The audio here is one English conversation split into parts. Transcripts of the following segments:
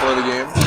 before the game.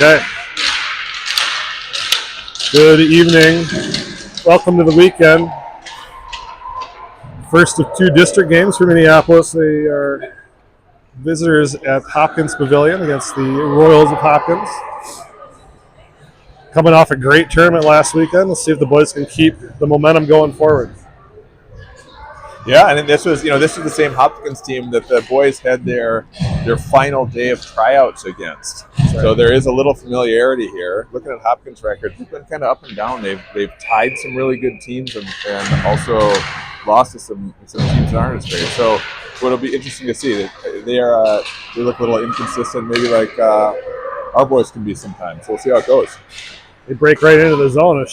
Okay. Good evening. Welcome to the weekend. First of two district games for Minneapolis. They are visitors at Hopkins Pavilion against the Royals of Hopkins. Coming off a great tournament last weekend. Let's see if the boys can keep the momentum going forward. Yeah, and this was the same Hopkins team that the boys had their final day of tryouts against. Right. So there is a little familiarity here. Looking at Hopkins' record, they've been kind of up and down. They've tied some really good teams and also lost to some teams that aren't as great. So what'll be interesting to see, they look a little inconsistent, maybe like our boys can be sometimes. So we'll see how it goes. They break right into the zone.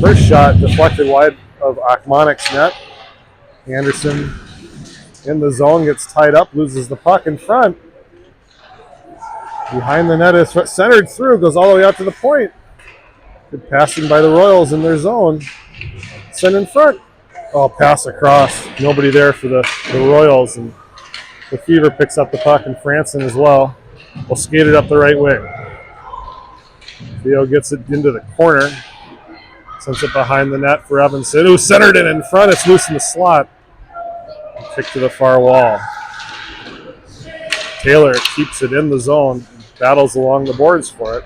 First shot deflected wide of Achmanik's net. Anderson in the zone, gets tied up, loses the puck in front. Behind the net is centered through, goes all the way out to the point. Good passing by the Royals in their zone. Sent in front. Oh, pass across. Nobody there for the Royals. And the Fever picks up the puck, and Franson as well. Will skate it up the right wing. Theo gets it into the corner. Sends it behind the net for Evanson, who centered it in front. It's loose in the slot. Kick to the far wall. Taylor keeps it in the zone, battles along the boards for it.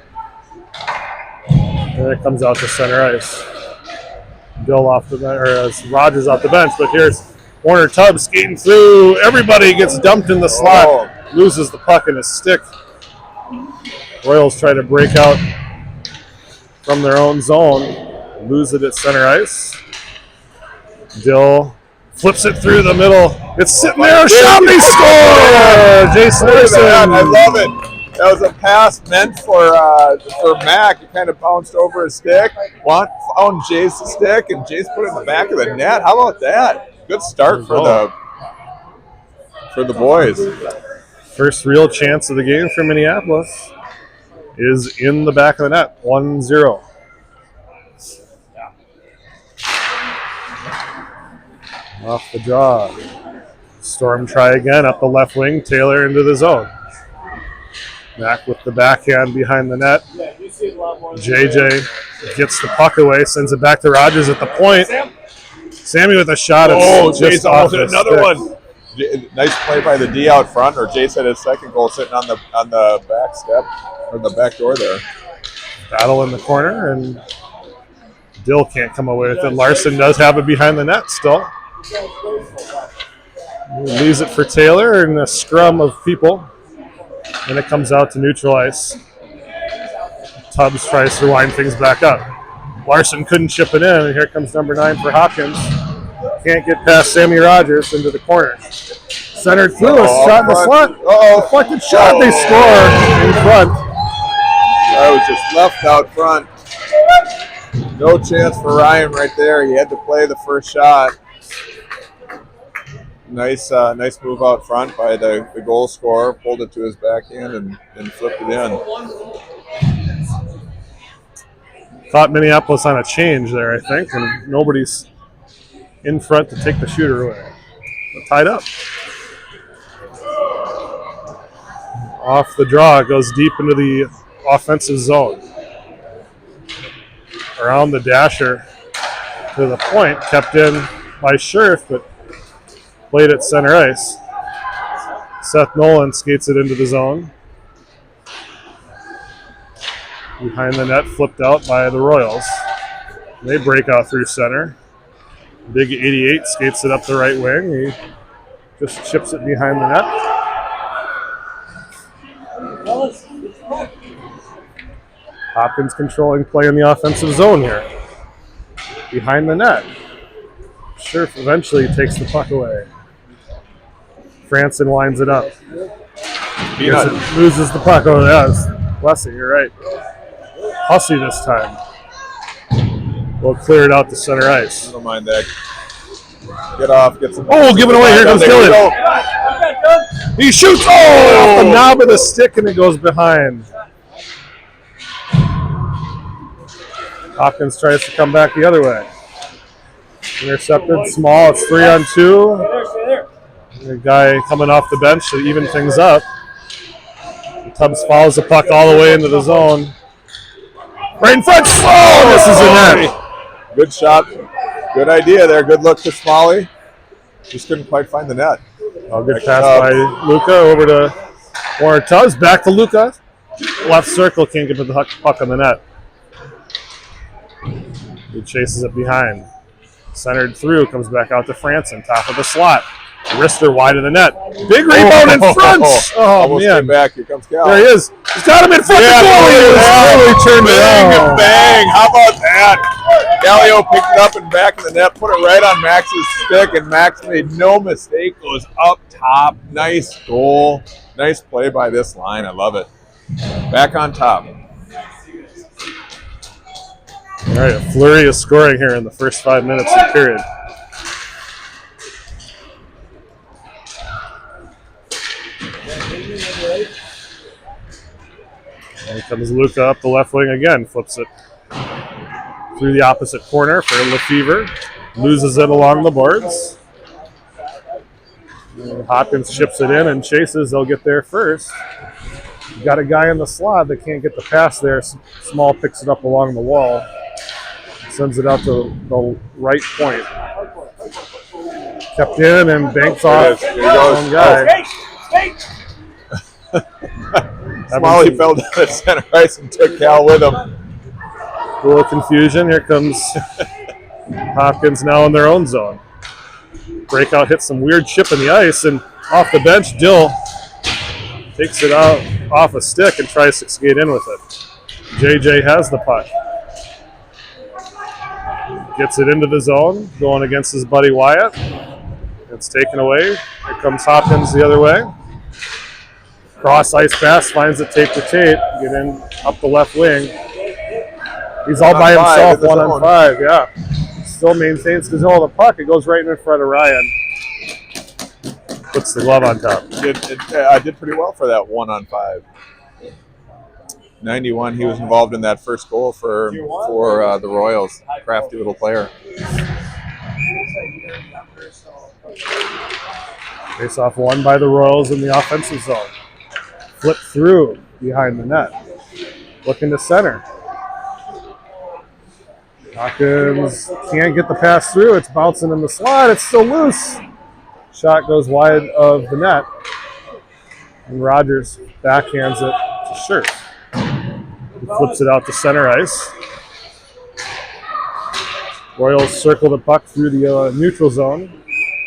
And it comes out to center ice. Bill off the bench, or Rogers off the bench, but here's Warner Tubbs skating through. Everybody gets dumped in the slot, loses the puck in his stick. Royals try to break out from their own zone, lose it at center ice. Dill flips it through the middle. It's sitting there. Shot, they score! Jason Larson. I love it. That was a pass meant for Mac. He kind of bounced over his stick, found Jay's stick, and Jay's put it in the back of the net. How about that? Good start for the boys. First real chance of the game for Minneapolis is in the back of the net, 1-0. Off the draw. Storm try again up the left wing. Taylor into the zone. Mac with the backhand behind the net. JJ gets the puck away, sends it back to Rogers at the point. Sammy with a shot. Jay's almost another one. Nice play by the D out front, or Jay said his second goal sitting on the back step or the back door there. Battle in the corner, and Dill can't come away with it. Larson does have it behind the net still. He leaves it for Taylor in a scrum of people. And it comes out to neutral ice. Tubbs tries to wind things back up. Larson couldn't chip it in, and here comes number 9 for Hopkins. Can't get past Sammy Rogers into the corner. Centered through, a shot in the slot. Deflected shot, they score in front. That was just left out front. No chance for Ryan right there. He had to play the first shot. Nice move out front by the goal scorer. Pulled it to his backhand and flipped it in. Thought Minneapolis on a change there, I think, and nobody's in front to take the shooter away. But tied up. Off the draw, goes deep into the offensive zone. Around the dasher to the point, kept in by Scherf, but played at center ice. Seth Nolan skates it into the zone. Behind the net, flipped out by the Royals. They break out through center. Big 88 skates it up the right wing. He just chips it behind the net. Hopkins controlling play in the offensive zone here. Behind the net. Scherf eventually takes the puck away. Franson winds it up. Loses the puck. Oh, yes. Wesley, you're right. Hussey this time. We'll clear it out to center ice. Don't mind that. Get off. Get some. Oh, give it away. Here comes Dylan. He shoots. Oh, off the knob of the stick, and it goes behind. Hopkins tries to come back the other way. Intercepted. Small. It's 3-on-2. The guy coming off the bench to even things up. Tubbs follows the puck all the way into the zone. Right in front. Oh, this is a net. Good shot. Good idea there. Good look to Smalley. Just couldn't quite find the net. Good pass by Luca over to Warner Tubbs. Back to Luca. Left circle, can't get the puck on the net. He chases it behind. Centered through, comes back out to Franson. Top of the slot. Wrister wide of the net. Big rebound in front. Oh, man. Came back. Here comes Cal. There he is. He's got him in front. Yeah, the goalie really turned it on. Bang. How about that? Gallio picked it up and back in the net, put it right on Max's stick, and Max made no mistake. Goes up top. Nice goal. Nice play by this line. I love it. Back on top. All right, a flurry of scoring here in the first 5 minutes of the period. Here comes Luca up the left wing again. Flips it through the opposite corner for Lefevre. Loses it along the boards. And Hopkins chips it in and chases. They'll get there first. Got a guy in the slot that can't get the pass there. Small picks it up along the wall. Sends it out to the right point. Kept in and banks There it off is. Here he his goes. own guy. Smalley fell down at center ice and took Cal with him. A little confusion. Here comes Hopkins now in their own zone. Breakout hits some weird chip in the ice, and off the bench, Dill takes it out off a stick and tries to skate in with it. JJ has the puck. Gets it into the zone, going against his buddy Wyatt. It's taken away. Here comes Hopkins the other way. Cross ice pass, finds it tape to tape. Get in up the left wing. He's all by himself, 1-on-5, yeah. Still maintains control of the puck. It goes right in front of Ryan. Puts the glove on top. I did pretty well for that 1-on-5. 91, he was involved in that first goal for the Royals. Crafty little player. Face off won by the Royals in the offensive zone. Flip through behind the net. Looking to center. Hopkins can't get the pass through. It's bouncing in the slot. It's still loose. Shot goes wide of the net. And Rogers backhands it to Shirt. He flips it out to center ice. Royals circle the puck through the neutral zone.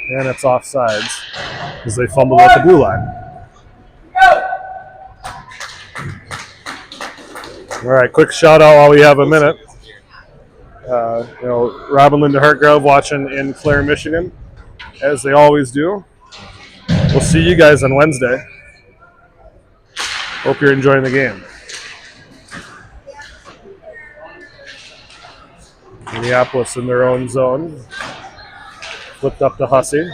And it's offsides as they fumble at the blue line. All right, quick shout out while we have a minute. Robin Linda Hartgrove watching in Clare, Michigan, as they always do. We'll see you guys on Wednesday. Hope you're enjoying the game. Minneapolis in their own zone. Flipped up to Hussey.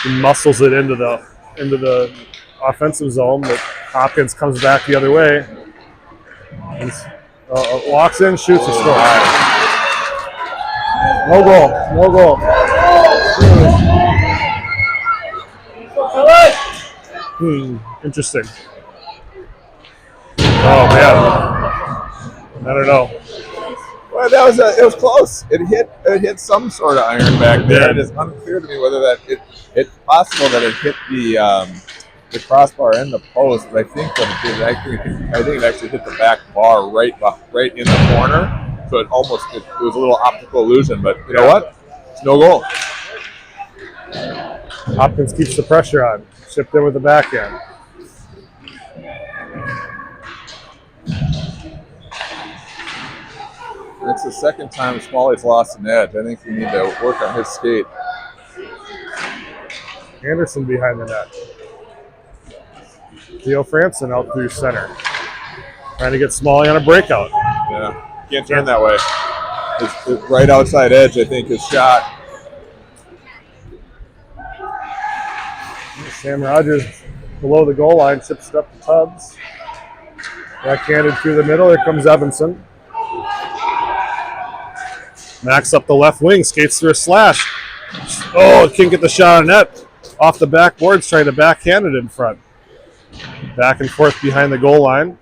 He muscles it into the offensive zone, but Hopkins comes back the other way. Walks in, shoots, a score. No goal. Interesting. Oh man, I don't know. Well, it was close. It hit some sort of iron back there. It is unclear to me whether it's possible that it hit the crossbar and the post, but I think that it did. I think it actually hit the back bar right in the corner. So it was a little optical illusion. But you know what? It's no goal. Hopkins keeps the pressure on. Shipped in with the backhand. It's the second time Smalley's lost an edge. I think we need to work on his skate. Anderson behind the net. Theo Franson out through center. Trying to get Smalley on a breakout. Yeah, can't turn that way. His right outside edge, I think, is shot. Sam Rogers below the goal line, chips it up to Tubbs. Backhanded through the middle. Here comes Evanson. Max up the left wing, skates through a slash. Oh, can't get the shot on net. Off the backboards, trying to backhand it in front. Back and forth behind the goal line.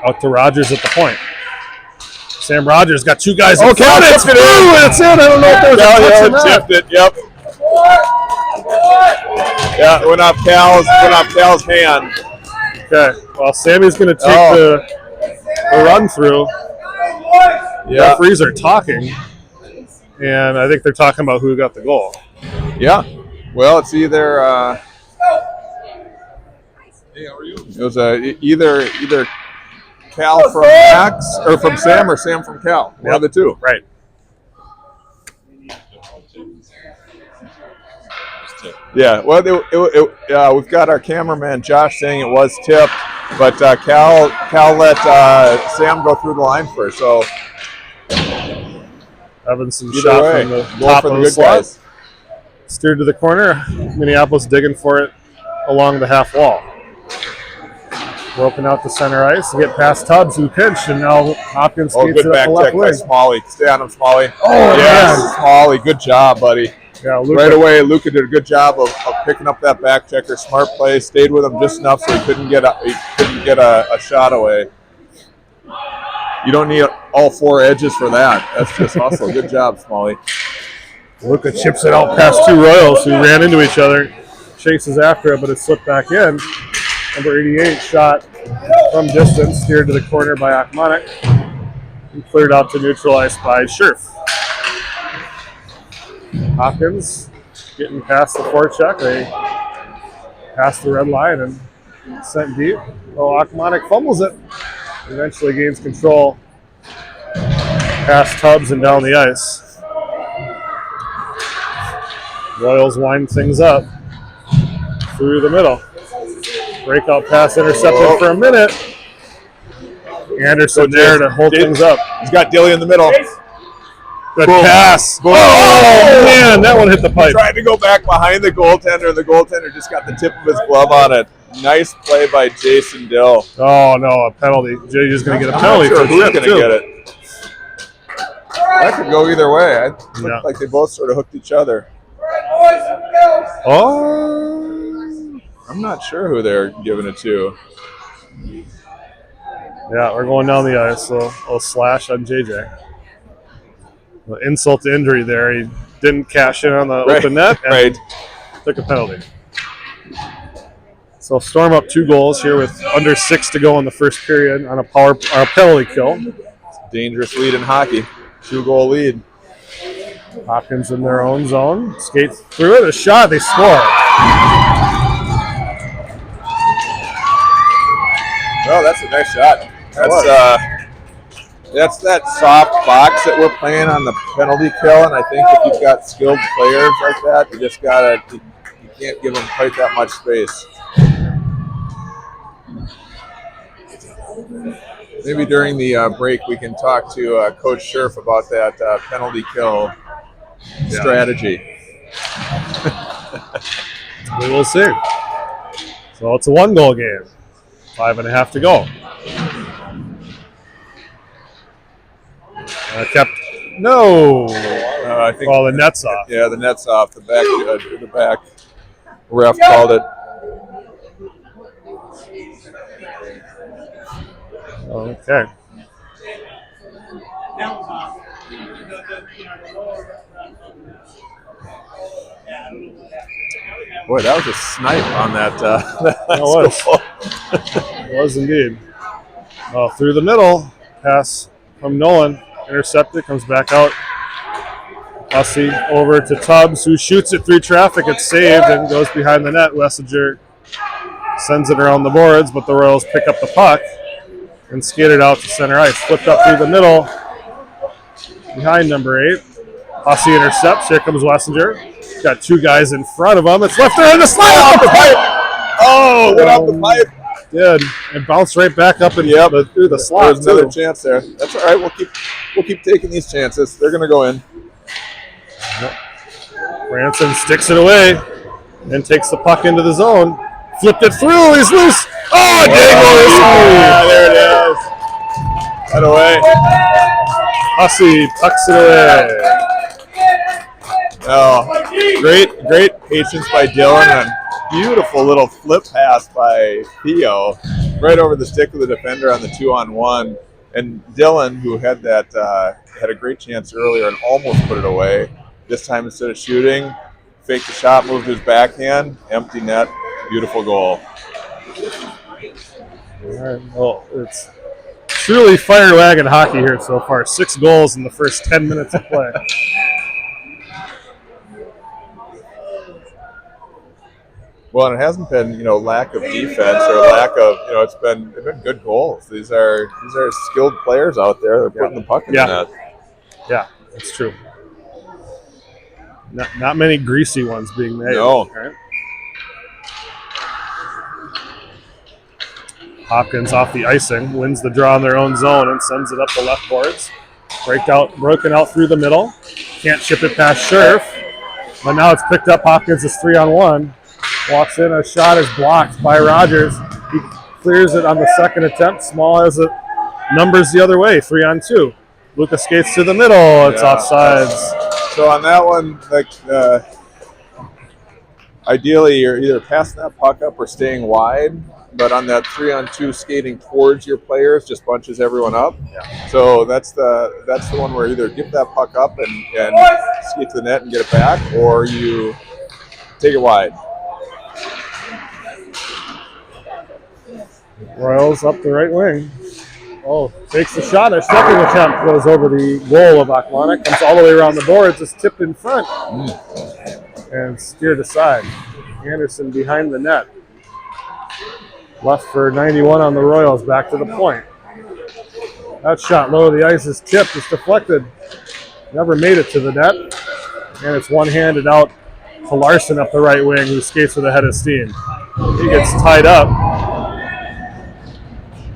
Out to Rogers at the point. Sam Rogers got two guys in front. It's through, and it's in. I don't know if there's a touch or not. Tipped it, yep. Yeah, it went off Cal's hand. Okay, well, Sammy's going to take the run through. Yeah. Referees are talking, and I think they're talking about who got the goal. Yeah. Well, it's either it was either Cal from Max or from Sam or Sam from Cal. One of the two. Right. Yeah. Well, we've got our cameraman Josh saying it was tipped, but Cal let Sam go through the line first. So Evanson shot way, from the goal top for of the the good slot. guys. Steered to the corner. Minneapolis digging for it along the half wall. Broken out to center ice. Get past Tubbs, who pinched, and now Hopkins skates it Good up back the left check by wing. Smalley. Stay on him, Smalley. Oh, yes, man. Smalley. Good job, buddy. Yeah, Luka. Right away, Luka did a good job of picking up that back checker. Smart play. Stayed with him just enough so he couldn't get a shot away. You don't need all four edges for that. That's just hustle. Good job, Smalley. Luca chips it out past two Royals who ran into each other. Chases after it, but it slipped back in. Number 88 shot from distance, steered to the corner by Akmanik, and cleared out to neutral ice by Scherf. Hopkins getting past the forecheck. They pass the red line and sent deep. Oh, Akmanik fumbles it. Eventually gains control past Tubbs and down the ice. Royals wind things up through the middle. Breakout pass intercepted for a minute. Anderson there to hold things up. He's got Dilly in the middle. Good pass. Boom. Oh, man, that one hit the pipe. Tried to go back behind the goaltender. The goaltender just got the tip of his glove on it. Nice play by Jason Dill. Oh, no, a penalty. JJ's going to get a penalty. I'm not sure who's going to get it. That could go either way. It looked like they both sort of hooked each other. Oh. I'm not sure who they're giving it to. Yeah, we're going down the ice. So a slash on JJ. Insult to injury there. He didn't cash in on the open net and took a penalty. So Storm up 2 goals here with under 6 to go in the first period on a penalty kill. Dangerous lead in hockey. 2-goal lead. Hopkins in their own zone. Skates through it. A shot. They score. Oh, that's a nice shot. That's that soft box that we're playing on the penalty kill, and I think if you've got skilled players like that, you just you can't give them quite that much space. Maybe during the break we can talk to Coach Scherf about that penalty kill strategy. We will see. So it's a 1-goal game. 5.5 to go. No. I think. The net's off. Yeah, the net's off. The back ref called it. Okay. Boy, that was a snipe on that. It was indeed. Through the middle, pass from Nolan. Intercepted, comes back out. Hussey over to Tubbs, who shoots it through traffic. It's saved and goes behind the net. Lessinger sends it around the boards, but the Royals pick up the puck and skate it out to center ice. Flipped up through the middle behind number 8. Hussey intercepts. Here comes Lessinger. Got 2 guys in front of him. It's left there in the slide off the pipe. Oh, went off the pipe. Did and bounced right back up and through the slot. There's another chance there. That's all right. We'll keep taking these chances. They're going to go in. Branson sticks it away and takes the puck into the zone. Flipped it through. He's loose. Oh, yeah, there it is. That away. Hussey tucks it away. Oh, great patience by Dylan and beautiful little flip pass by Theo right over the stick of the defender on the 2-on-1. And Dylan, who had had a great chance earlier and almost put it away. This time instead of shooting, faked the shot, moved his backhand, empty net, beautiful goal. All right. Well, it's truly fire wagon hockey here so far. 6 goals in the first 10 minutes of play. Well, and it hasn't been, lack of defense or lack of, they've been good goals. These are skilled players out there. They're putting the puck in the net. Yeah, that's true. Not many greasy ones being made. No. Right? Hopkins off the icing, wins the draw in their own zone and sends it up the left boards. Broken out through the middle. Can't chip it past Scherf. But now it's picked up. Hopkins is 3-on-1. Walks in, a shot is blocked by Rogers. He clears it on the second attempt. Small as it numbers the other way, 3-on-2. Luca skates to the middle. It's offsides. So on that one, ideally you're either passing that puck up or staying wide. but on that 3-on-2 skating towards your players just bunches everyone up. Yeah. So that's the one where either give that puck up and skate to the net and get it back, or you take it wide. Royals up the right wing. Oh, takes the shot. A second attempt goes over the goal of Aquana. Comes all the way around the boards. It's tipped in front and steered aside. Anderson behind the net. Left for 91 on the Royals. Back to the point. That shot low of the ice is tipped. It's deflected. Never made it to the net. And it's one-handed out to Larson up the right wing, who skates with a head of steam. He gets tied up.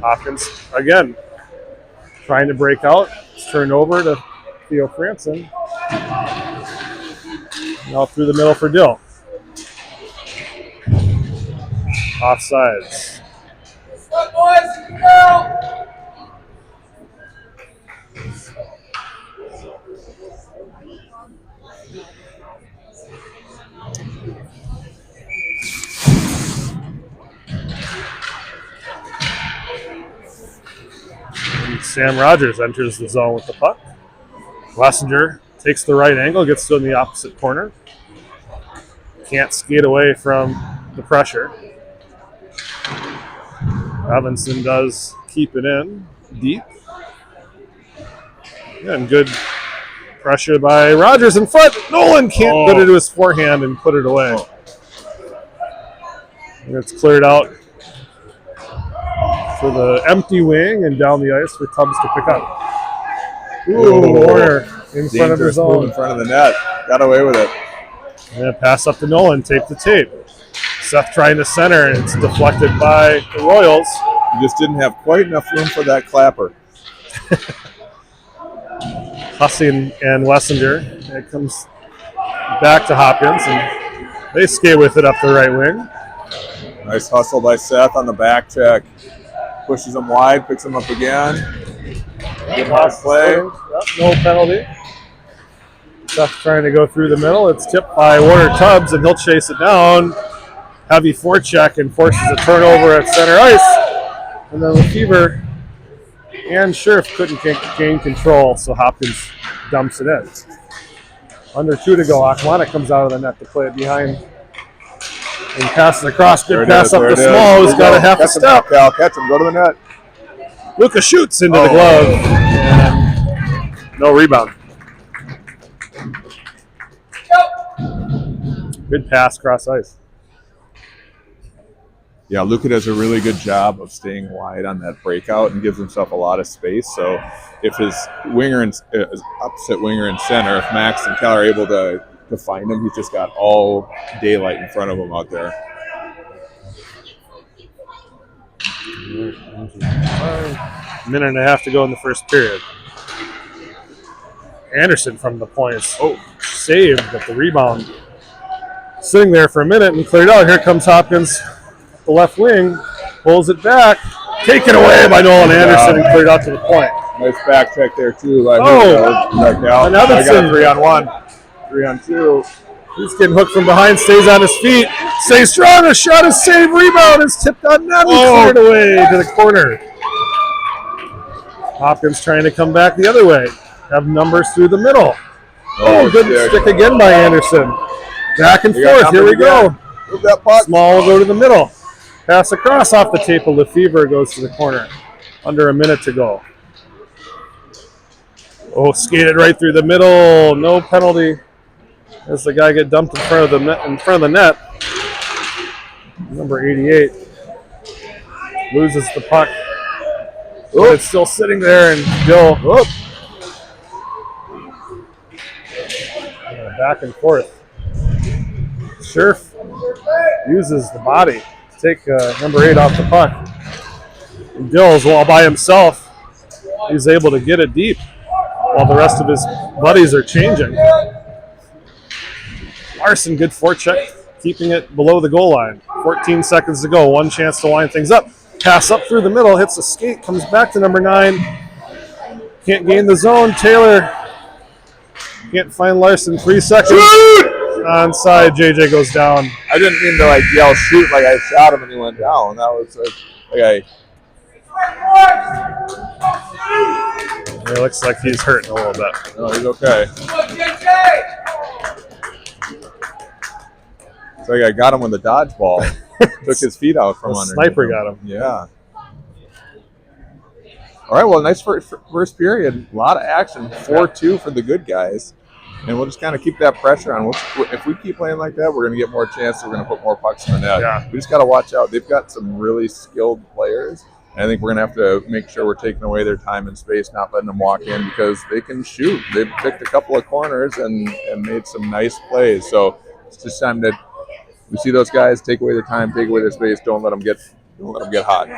Hopkins, again, trying to break out. It's turned over to Theo Franson. Now through the middle for Dill. Offsides. What, boys? Girl! And Sam Rogers enters the zone with the puck. Lessinger takes the right angle, gets to in the opposite corner. Can't skate away from the pressure. Robinson does keep it in deep. And good pressure by Rogers in front. Nolan can't get it to his forehand and put it away. And it's cleared out for the empty wing and down the ice for Tubbs to pick up. Ooh, Warner in front of his own. In front of the net. Got away with it. And a pass up to Nolan, tape to tape. Seth trying to center, and it's deflected by the Royals. You just didn't have quite enough room for that clapper. Hussey and Lessinger. It comes back to Hopkins, and they skate with it up the right wing. Nice hustle by Seth on the back check. Pushes him wide, picks him up again. Good last play. Yep, no penalty. Seth trying to go through the middle. It's tipped by Warner Tubbs, and he'll chase it down. Heavy forecheck and forces a turnover at center ice. And then Lefevre and Scherf couldn't gain control, so Hopkins dumps it in. Under 2 to go. Aquana comes out of the net to play it behind and passes across. Good pass up to Small, who's got a half a step. Cal, catch him, go to the net. Luca shoots into the glove. And no rebound. Good pass cross ice. Yeah, Luca does a really good job of staying wide on that breakout and gives himself a lot of space. So if his winger and his opposite winger and center, if Max and Cal are able to find him, he's just got all daylight in front of him out there. Minute and a half to go in the first period. Anderson from the points. Saved, but the rebound sitting there for a minute and cleared out. Here comes Hopkins, the left wing, pulls it back, taken away by Nolan Anderson and cleared out to the point. Nice back check there too. Cal. And Evanson. 3-on-1, 3-on-2. He's getting hooked from behind, stays on his feet, stays strong, a shot is saved, rebound is tipped on net and cleared away to the corner. Hopkins trying to come back the other way. Have numbers through the middle. Good stick again by Anderson. Back and forth, here we go. Move that puck. Small will go to the middle. Pass across off the tape of Lefevre goes to the corner. Under a minute to go. Skated right through the middle. No penalty. As the guy get dumped in front of the net. Number 88 loses the puck. But it's still sitting there, and Dill back and forth. Scherf uses the body to take number 8 off the puck. And Dill's all by himself. He's able to get it deep while the rest of his buddies are changing. Larson, good forecheck, keeping it below the goal line. 14 seconds to go. One chance to line things up. Pass up through the middle, hits the skate, comes back to number 9. Can't gain the zone. Taylor can't find Larson. 3 seconds. Onside, JJ goes down. I didn't mean to like yell shoot like I shot him and he went down. That was like It looks like he's hurting a little bit. no, he's okay. So I got him with a dodgeball. Took his feet out from under. Sniper got him. Yeah. All right, well, nice first period. A lot of action. 4-2 for the good guys. And we'll just kind of keep that pressure on. If we keep playing like that, we're going to get more chances. We're going to put more pucks in the net. Yeah. We just got to watch out. They've got some really skilled players. And I think we're going to have to make sure we're taking away their time and space, not letting them walk in because they can shoot. They've picked a couple of corners and made some nice plays. So it's just time that we see those guys, take away their time, take away their space. Don't let them get hot.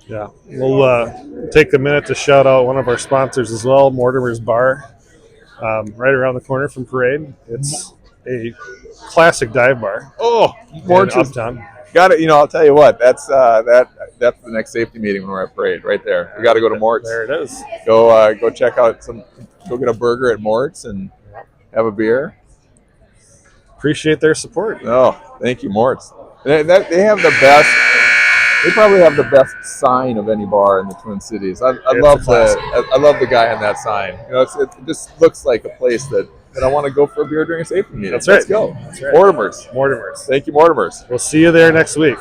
Yeah, we'll take a minute to shout out one of our sponsors as well, Mortimer's Bar, right around the corner from Parade. It's a classic dive bar. Oh, Mort's Uptown. Got it. I'll tell you what. That's the next safety meeting when we're at Parade, right there. We got to go to Mort's. There it is. Go check out go get a burger at Mort's and have a beer. Appreciate their support. Oh, thank you, Mort's. They have the best. They probably have the best sign of any bar in the Twin Cities. I love the guy on that sign. It just looks like a place that I want to go for a beer during a safety meeting. That's right. Let's go. That's right. Mortimer's. Thank you, Mortimer's. We'll see you there next week.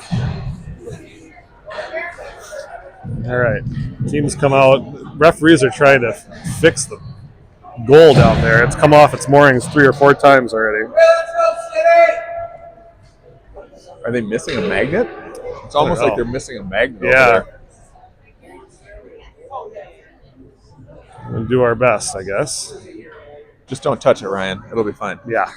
All right. Teams come out. Referees are trying to fix the goal down there. It's come off its moorings 3 or 4 times already. Are they missing a magnet? It's almost like they're missing a magnet over there. We'll do our best, I guess. Just don't touch it, Ryan. It'll be fine. Yeah.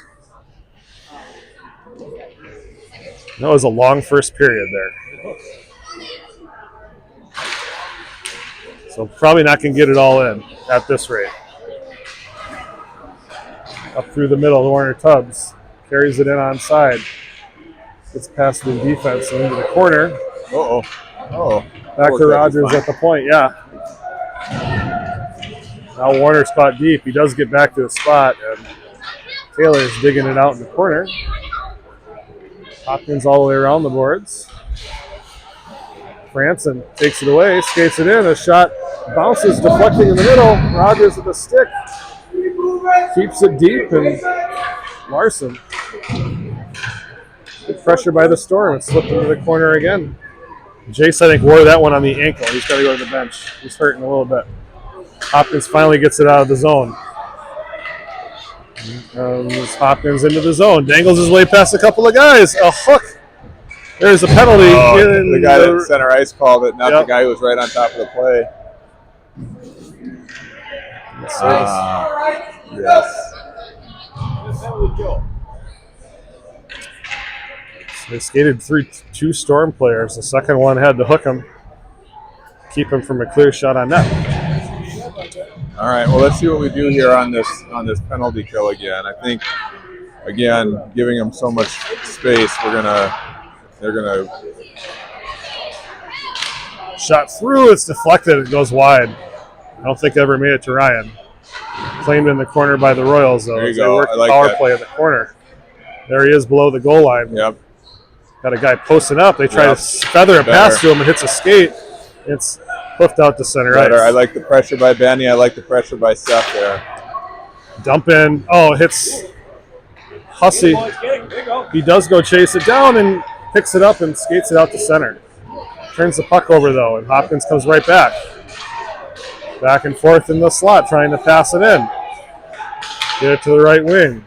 That was a long first period there. So probably not going to get it all in at this rate. Up through the middle, Warner Tubbs carries it in onside. Gets past the defense and into the corner. Oh. Back to Rogers at the point, yeah. Now Warner's caught deep. He does get back to the spot, and Taylor's digging it out in the corner. Hopkins all the way around the boards. Franson takes it away, skates it in. A shot bounces, deflecting in the middle. Rogers with a stick. Keeps it deep, and Larson. Good pressure by the Storm. It slipped into the corner again. Jace, I think, wore that one on the ankle. He's got to go to the bench. He's hurting a little bit. Hopkins finally gets it out of the zone. Hopkins into the zone. Dangles his way past a couple of guys. A hook. There's a penalty. The guy that center ice called it, not the guy who was right on top of the play. Yes. They skated through 2 Storm players. The second one had to hook him, keep him from a clear shot on net. All right, well, let's see what we do here on this penalty kill again. I think, again, giving them so much space, they're gonna shot through. It's deflected. It goes wide. I don't think it ever made it to Ryan. Claimed in the corner by the Royals, though. There you They go. work I the like power that. play in the corner. There he is below the goal line. Yep. Got a guy posting up. They try to feather a pass to him and hits a skate. It's hoofed out to center ice. I like the pressure by Benny. I like the pressure by Seth there. Dump in. Oh, hits Hussey. He does go chase it down and picks it up and skates it out to center. Turns the puck over, though, and Hopkins comes right back. Back and forth in the slot, trying to pass it in. Get it to the right wing.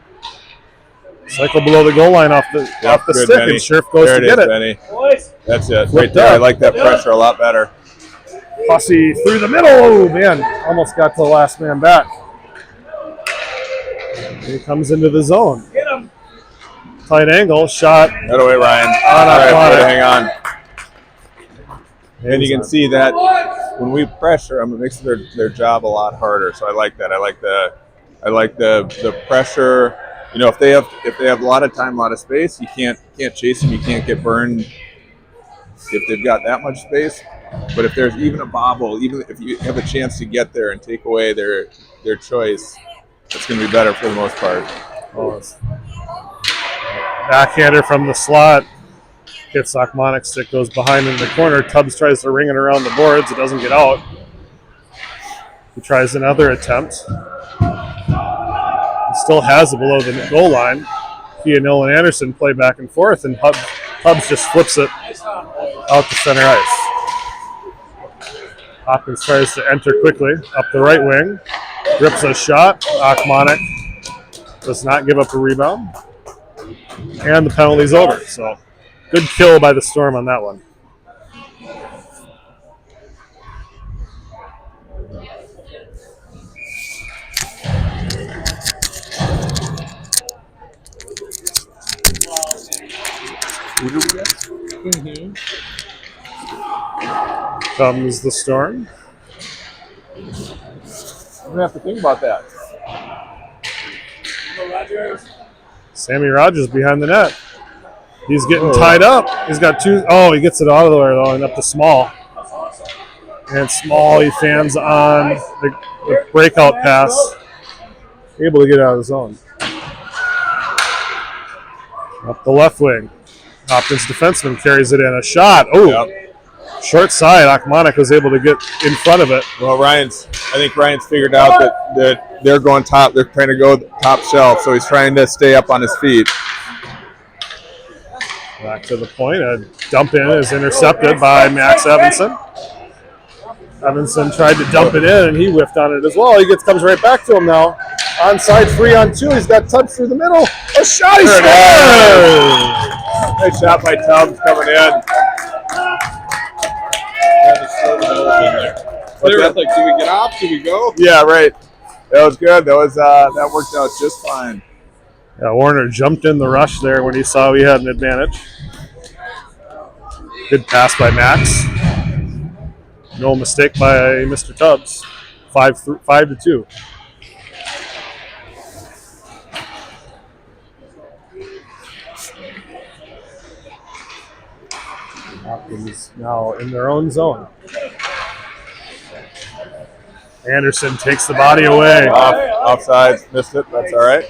Cycle below the goal line off the stick, Benny. and Scherf goes to get it. Benny. That's it. Right there. I like that pressure a lot better. Hussey through the middle. Oh, man. Almost got to the last man back. He comes into the zone. Get him. Tight angle, shot. That away, Ryan. All right, hang on. And you can see that when we pressure them, it makes their job a lot harder. So I like that. I like the pressure. If they have a lot of time, a lot of space, you can't chase them. You can't get burned if they've got that much space. But if there's even a bobble, even if you have a chance to get there and take away their choice, it's going to be better for the most part. Oh, it's backhander from the slot. Hits Achmonic, stick goes behind in the corner. Tubbs tries to ring it around the boards. It doesn't get out. He tries another attempt. He still has it below the goal line. He and Nolan Anderson play back and forth, and Tubbs just flips it out to center ice. Hopkins tries to enter quickly up the right wing. Rips a shot. Achmonic does not give up a rebound. And the penalty's over. So good kill by the Storm on that one. Comes the Storm. I'm gonna have to think about that. Sammy Rogers behind the net. He's getting tied up. He's got two. Oh, he gets it out of the way though, and up to Small. And Small, he fans on the breakout pass. Able to get out of the zone. Up the left wing. Hopkins defenseman carries it in. A shot. Oh, yep. Short side. Achmonic was able to get in front of it. Well, I think Ryan's figured out that they're going top. They're trying to go top shelf, so he's trying to stay up on his feet. Back to the point. A dump in is intercepted by Max Evanson. Evanson tried to dump it in, and he whiffed on it as well. He comes right back to him now. Onside 3-on-2. He's got Tubbs through the middle. A shot. He scores! Nice shot by Tubbs coming in. They were like, do we get off? Do we go? Yeah, right. That was good. That worked out just fine. Yeah, Warner jumped in the rush there when he saw we had an advantage. Good pass by Max. No mistake by Mr. Tubbs. 5-2. Hopkins now in their own zone. Anderson takes the body away. Offside, missed it. That's all right.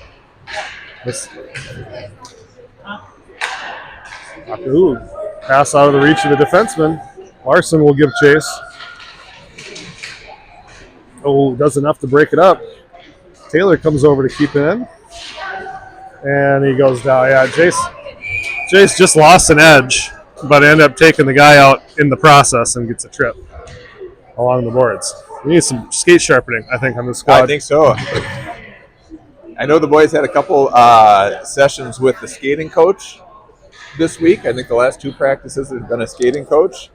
Ooh, pass out of the reach of the defenseman. Larson will give chase. Oh, does enough to break it up. Taylor comes over to keep it in. And he goes down. Yeah, Jace just lost an edge, but ended up taking the guy out in the process and gets a trip along the boards. We need some skate sharpening, I think, on this squad. I think so. I know the boys had a couple sessions with the skating coach this week. I think the last two practices there's been a skating coach.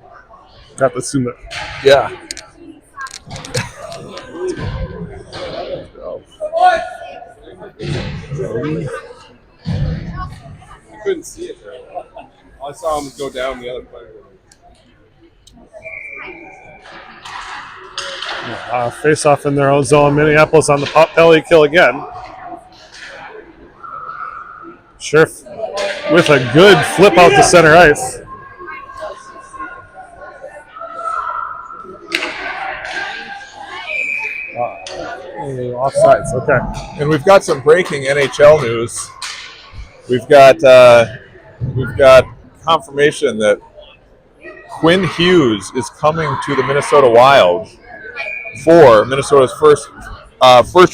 Got to assume that. Yeah. I couldn't see it very well. All I saw him go down the other player. Face off in their own zone. Minneapolis on the penalty kill again. Scherf with a good flip out to center ice. Offsides, okay. And we've got some breaking NHL news. We've got confirmation that Quinn Hughes is coming to the Minnesota Wild for Minnesota's first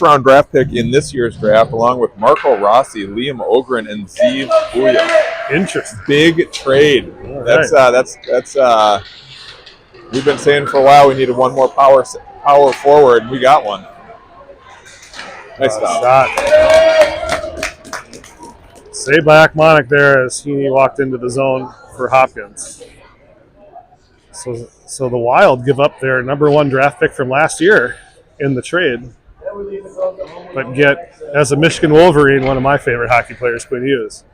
round draft pick in this year's draft, along with Marco Rossi, Liam Ogren, and Zeev Bouya. Interesting. Big trade. That's we've been saying for a while we needed one more power forward, and we got one. Nice shot. Saved by Achmonic there as he walked into the zone for Hopkins. So the Wild give up their number one draft pick from last year in the trade, but get, as a Michigan Wolverine, one of my favorite hockey players, Quinn Hughes,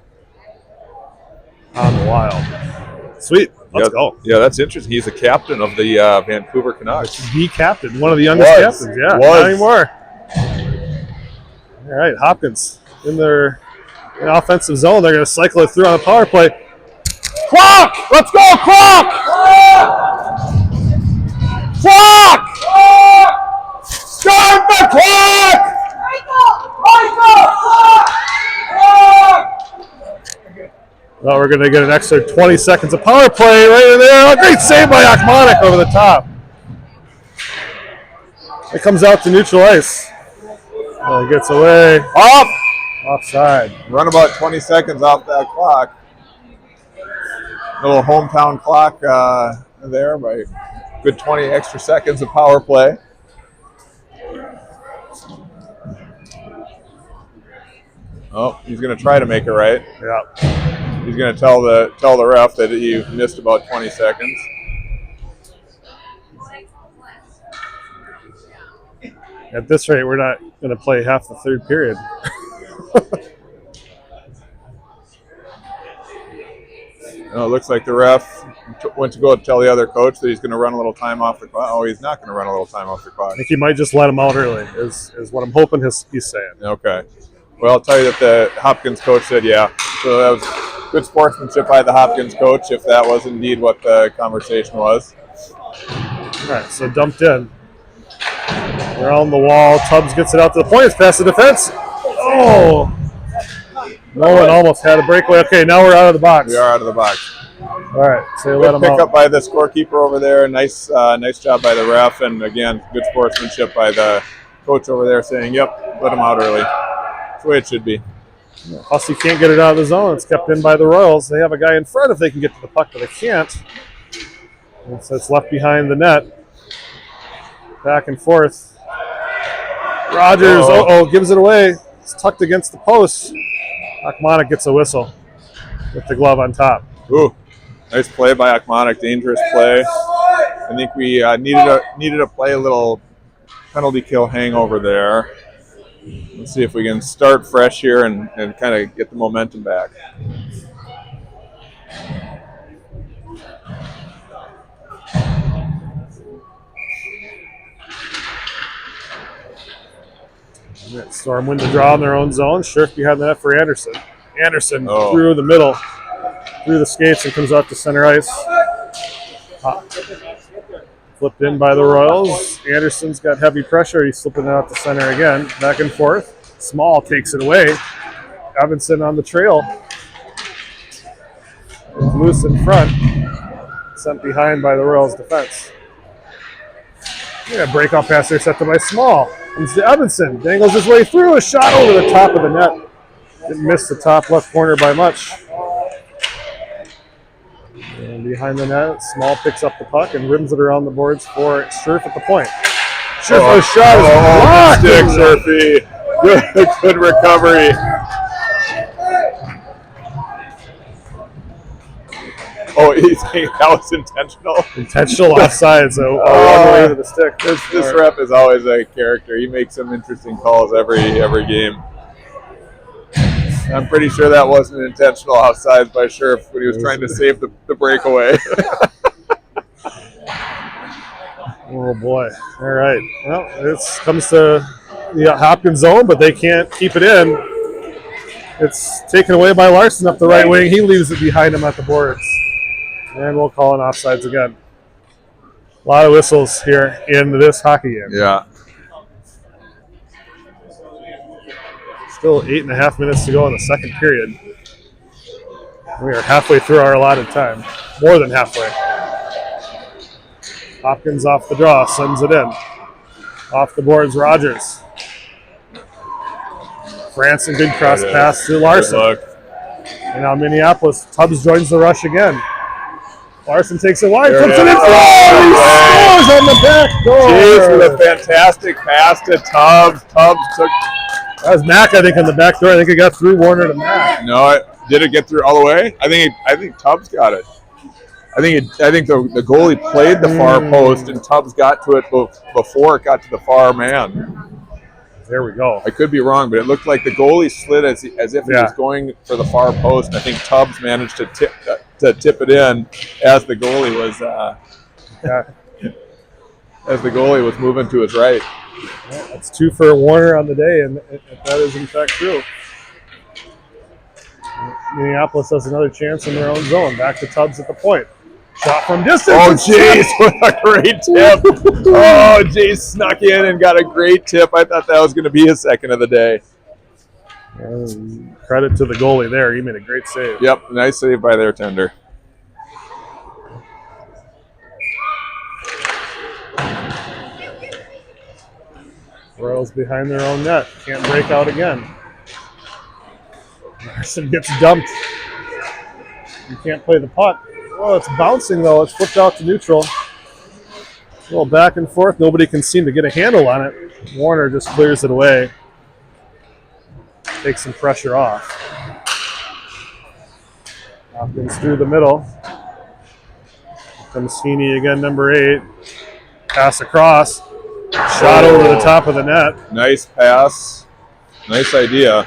on the Wild. Sweet. Let's go. Yeah, that's interesting. He's the captain of the Vancouver Canucks. The captain, one of the youngest captains. Yeah, not anymore. All right, Hopkins in their offensive zone. They're going to cycle it through on the power play. Clock! Let's go, clock! Clock! Start the clock! we're going to get an extra 20 seconds of power play right in there. Oh, great save by Akmonic over the top. It comes out to neutral ice. He gets away. Offside. Run about 20 seconds off that clock. Little hometown clock there by good 20 extra seconds of power play. Oh, he's going to try to make it right. Yeah. He's going to tell the ref that he missed about 20 seconds. At this rate, we're not going to play half the third period. It looks like the ref went to go tell the other coach that he's going to run a little time off the clock. Oh, he's not going to run a little time off the clock. I think he might just let him out early, is what I'm hoping he's saying. Okay. Well, I'll tell you that the Hopkins coach said yeah. So that was good sportsmanship by the Hopkins coach, if that was indeed what the conversation was. All right, so dumped in. Around the wall, Tubbs gets it out to the point. It's past the defense. Oh! Nolan almost had a breakaway. Okay, now we're out of the box. We are out of the box. All right, so let Good him pick out. up by the scorekeeper over there. Nice job by the ref, and again, good sportsmanship by the coach over there saying, yep, let him out early. That's the way it should be. Hussey can't get it out of the zone. It's kept in by the Royals. They have a guy in front if they can get to the puck, but they can't. And so it's left behind the net. Back and forth. Rogers, gives it away. It's tucked against the post. Akmonic gets a whistle with the glove on top. Ooh, nice play by Akmonic. Dangerous play. I think we needed to play a little penalty kill hangover there. Let's see if we can start fresh here and kind of get the momentum back. Storm win the draw in their own zone. Scherf behind the net for Anderson. Anderson through the middle, through the skates, and comes out to center ice. Flipped in by the Royals. Anderson's got heavy pressure. He's slipping out to center again. Back and forth. Small takes it away. Evanson on the trail. It's loose in front. Sent behind by the Royals defense. Breakout pass there set by Small. Comes to Evanson. Dangles his way through. A shot over the top of the net. Didn't miss the top left corner by much. And behind the net, Small picks up the puck and rims it around the boards for Scherf at the point. Scherf, shot is blocked. Stick, Scherfy. Good recovery. Oh, he's saying that was intentional. Intentional offside, so one way to the stick. This rep is always a character. He makes some interesting calls every game. I'm pretty sure that wasn't intentional offside by Scherf when he was trying to save the breakaway. Oh boy! All right. Well, this comes to the Hopkins zone, but they can't keep it in. It's taken away by Larson up the right wing. He leaves it behind him at the boards. And we'll call an offsides again. A lot of whistles here in this hockey game. Yeah. Still 8.5 minutes to go in the second period. We are halfway through our allotted time. More than halfway. Hopkins off the draw, sends it in. Off the boards, Rogers. Franson, good cross pass to Larson. And now Minneapolis, Tubbs joins the rush again. Larson takes it wide, puts it in. Oh, he scores on the back door. Jeez, with a fantastic pass to Tubbs. Tubbs took. That was Mack, I think, on the back door. I think it got through Warner to Mack. No, did it get through all the way? I think Tubbs got it. I think the goalie played the far post and Tubbs got to it before it got to the far man. There we go. I could be wrong, but it looked like the goalie slid as if he was going for the far post. I think Tubbs managed to tip it in as the goalie was moving to his right. Yeah, that's 2 for Warner on the day, and that is in fact true. Minneapolis has another chance in their own zone. Back to Tubbs at the point. Shot from distance. Oh, jeez, what a great tip. Oh, Jace snuck in and got a great tip. I thought that was going to be his second of the day. Credit to the goalie there. He made a great save. Yep, nice save by their tender. Royals behind their own net. Can't break out again. Larson gets dumped. You can't play the puck. Oh, it's bouncing though. It's flipped out to neutral. A little back and forth. Nobody can seem to get a handle on it. Warner just clears it away. Takes some pressure off. Hopkins through the middle. Comes Feeney again, number 8. Pass across. Shot over the top of the net. Nice pass. Nice idea.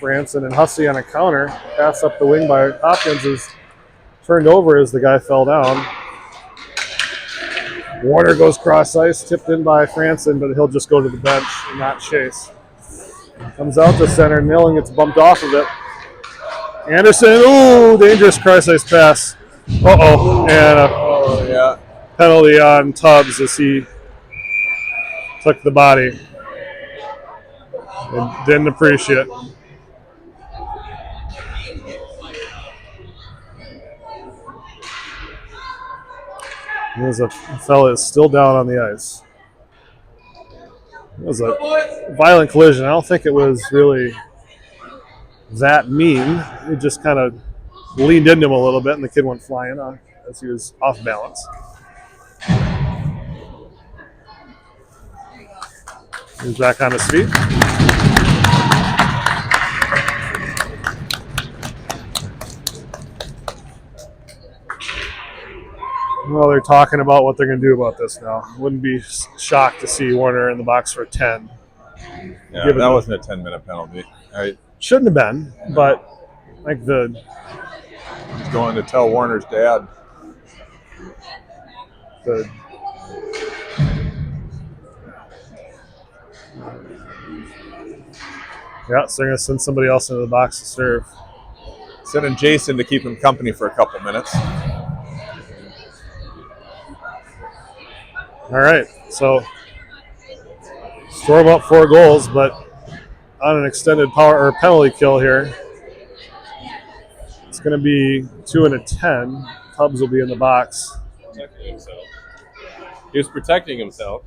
Franson and Hussey on a counter. Pass up the wing by Hopkins is turned over as the guy fell down. Warner goes cross ice, tipped in by Franson, but he'll just go to the bench and not chase. Comes out to center, Milling gets bumped off of it. Anderson, ooh, dangerous cross ice pass. Uh-oh, and a penalty on Tubbs as he took the body. And didn't appreciate it. There's a fella is still down on the ice. It was a violent collision. I don't think it was really that mean. It just kind of leaned into him a little bit, and the kid went flying as he was off balance. He's back on his feet. Well, they're talking about what they're going to do about this now. Wouldn't be shocked to see Warner in the box for 10. Yeah, that wasn't a 10-minute penalty. Right? Shouldn't have been, but like He's going to tell Warner's dad. Yeah, so they're going to send somebody else into the box to serve. Sending Jason to keep him company for a couple minutes. All right, so Storm up 4 goals, but on an extended power or penalty kill here. It's going to be 2 and a 10. Tubbs will be in the box. Protecting himself. He was protecting himself.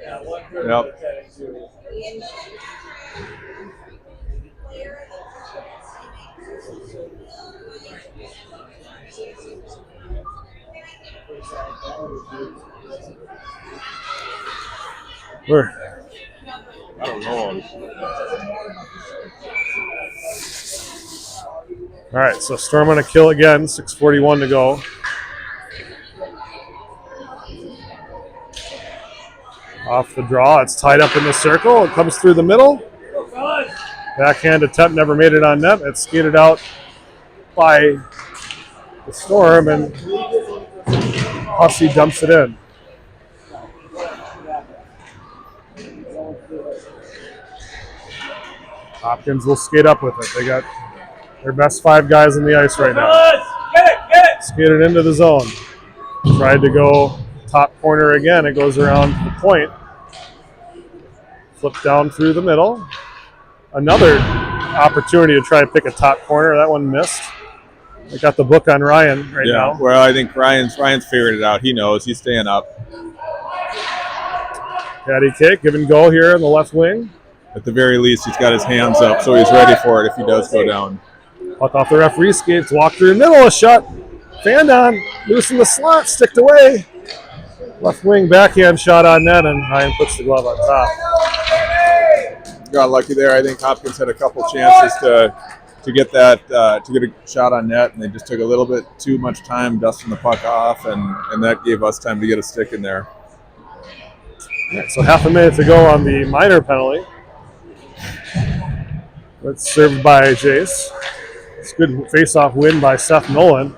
Yep. I don't know him. All right, so Storm on a kill again. 6:41 to go. Off the draw, it's tied up in the circle. It comes through the middle. Backhand attempt never made it on net. It's skated out by the Storm, and Hussey dumps it in. Hopkins will skate up with it. They got their best 5 guys on the ice right now. Get it! Skated into the zone. Tried to go top corner again. It goes around the point. Flipped down through the middle. Another opportunity to try to pick a top corner. That one missed. They got the book on Ryan right now. Well, I think Ryan's figured it out. He knows. He's staying up. Patty kick, give and go here in the left wing. At the very least, he's got his hands up, so he's ready for it if he does go down. Puck off the referee skates, walk through the middle, a shot. Fanned on, loose in the slot, sticked away. Left wing backhand shot on net, and Ryan puts the glove on top. Got lucky there. I think Hopkins had a couple chances to get that to get a shot on net, and they just took a little bit too much time dusting the puck off, and that gave us time to get a stick in there. Yeah, so half a minute to go on the minor penalty. That's served by Jace. It's a good face-off win by Seth Nolan.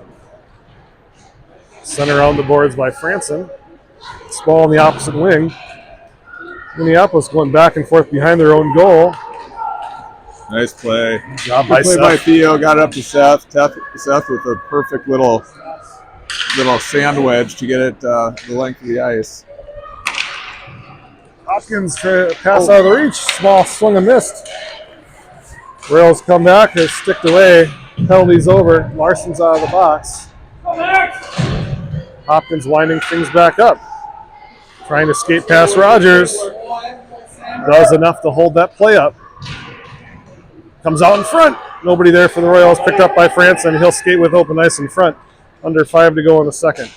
Sent around the boards by Franson. It's ball on the opposite wing. Minneapolis going back and forth behind their own goal. Nice play. Good job Good by play Seth. by Theo. Got it up to Seth. Seth with a perfect little sand wedge to get it the length of the ice. Hopkins pass out of the reach. Small swing and missed. Royals come back. They're sticked away. Penalties over. Larson's out of the box. Hopkins winding things back up. Trying to skate past Rogers. Does enough to hold that play up. Comes out in front. Nobody there for the Royals. Picked up by Franson. He'll skate with open ice in front. Under 5 to go in the second.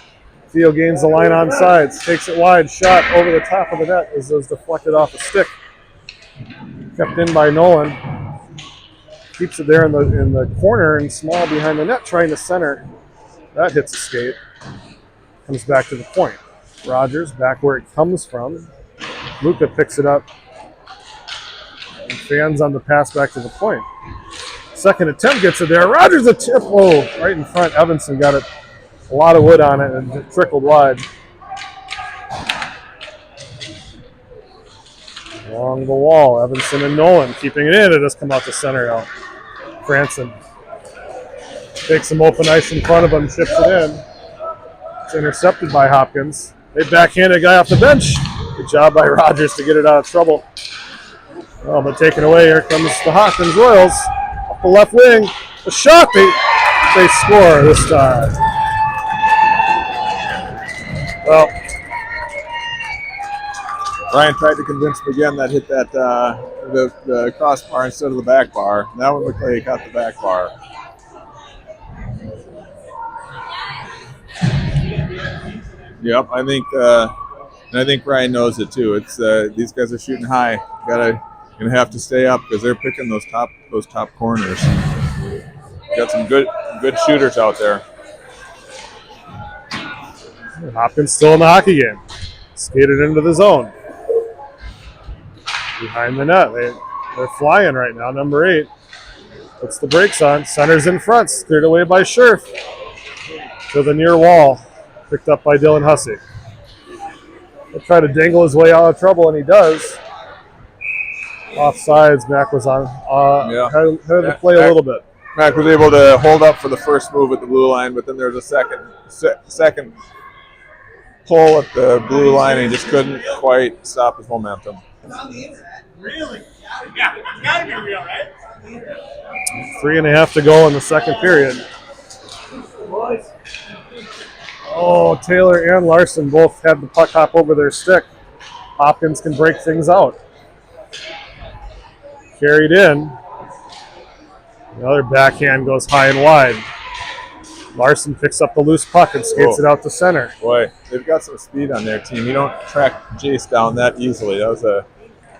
Theo gains the line on sides. Takes it wide. Shot over the top of the net as it was deflected off a stick. Kept in by Nolan. Keeps it there in the corner and small behind the net, trying to center. That hits a skate. Comes back to the point. Rogers back where it comes from. Luca picks it up. And fans on the pass back to the point. Second attempt gets it there. Rogers a tip. Oh, right in front. Evanson got it. A lot of wood on it and it trickled wide. Along the wall, Evanson and Nolan keeping it in. It has come out to center now. Franson takes some open ice in front of him, chips it in. It's intercepted by Hopkins. They backhand a guy off the bench. Good job by Rogers to get it out of trouble. Oh, but taken away. Here comes the Hopkins Royals. Up the left wing. The shot. They score this time. Well, Ryan tried to convince him again that hit that the crossbar instead of the back bar. That one looked like he got the back bar. Yep, I think Ryan knows it too. It's these guys are shooting high. Gonna have to stay up because they're picking those top corners. Got some good shooters out there. Hopkins still in the hockey game. Skated into the zone. Behind the net. They're flying right now, number 8. Puts the brakes on. Center's in front. Cleared away by Scherf. To the near wall. Picked up by Dylan Hussey. He'll try to dangle his way out of trouble, and he does. Offsides. Mac was on. Had to play a little bit. Mac was able to hold up for the first move at the blue line, but then there was a second pull at the blue line, and he just couldn't quite stop his momentum. Really? Yeah, it's gotta be real, right? 3.5 to go in the second period. Oh, Taylor and Larson both had the puck hop over their stick. Hopkins can break things out. Carried in. Another backhand goes high and wide. Larson picks up the loose puck and skates it out to center. Boy, they've got some speed on their team. You don't track Jace down that easily. That was a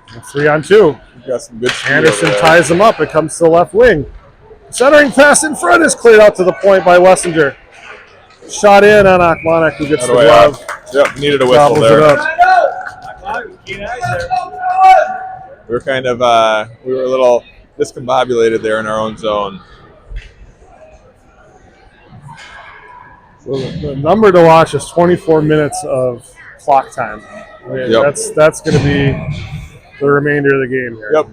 3-on-2. You've got some good speed. Anderson ties him up. It comes to the left wing. Centering pass in front is cleared out to the point by Wessinger. Shot in on Akmanek, who gets the glove. Yep, needed a whistle there. We were kind of we were a little discombobulated there in our own zone. So the number to watch is 24 minutes of clock time. Yep. That's going to be the remainder of the game here. Yep.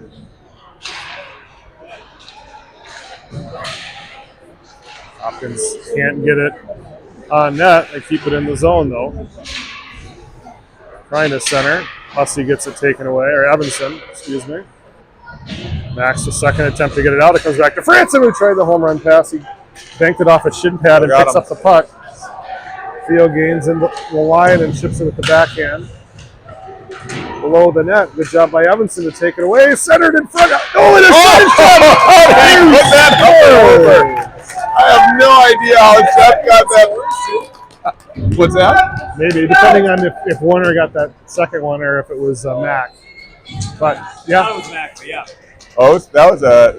Hopkins can't get it on net. They keep it in the zone, though. Trying to center. Hussey gets it taken away, or Evanson, excuse me. Max, the second attempt to get it out. It comes back to Franson, who tried the home run pass. He banked it off a shin pad and picks up the puck. Theo gains in the line and chips it with the backhand. Below the net. Good job by Evanson to take it away. Centered in front. Oh, and a shot! Put that over. I have no idea how Jeff got that. What's that? Maybe, depending on if Warner got that second one or if it was Mac. But yeah, That was Mac, but yeah. Oh, that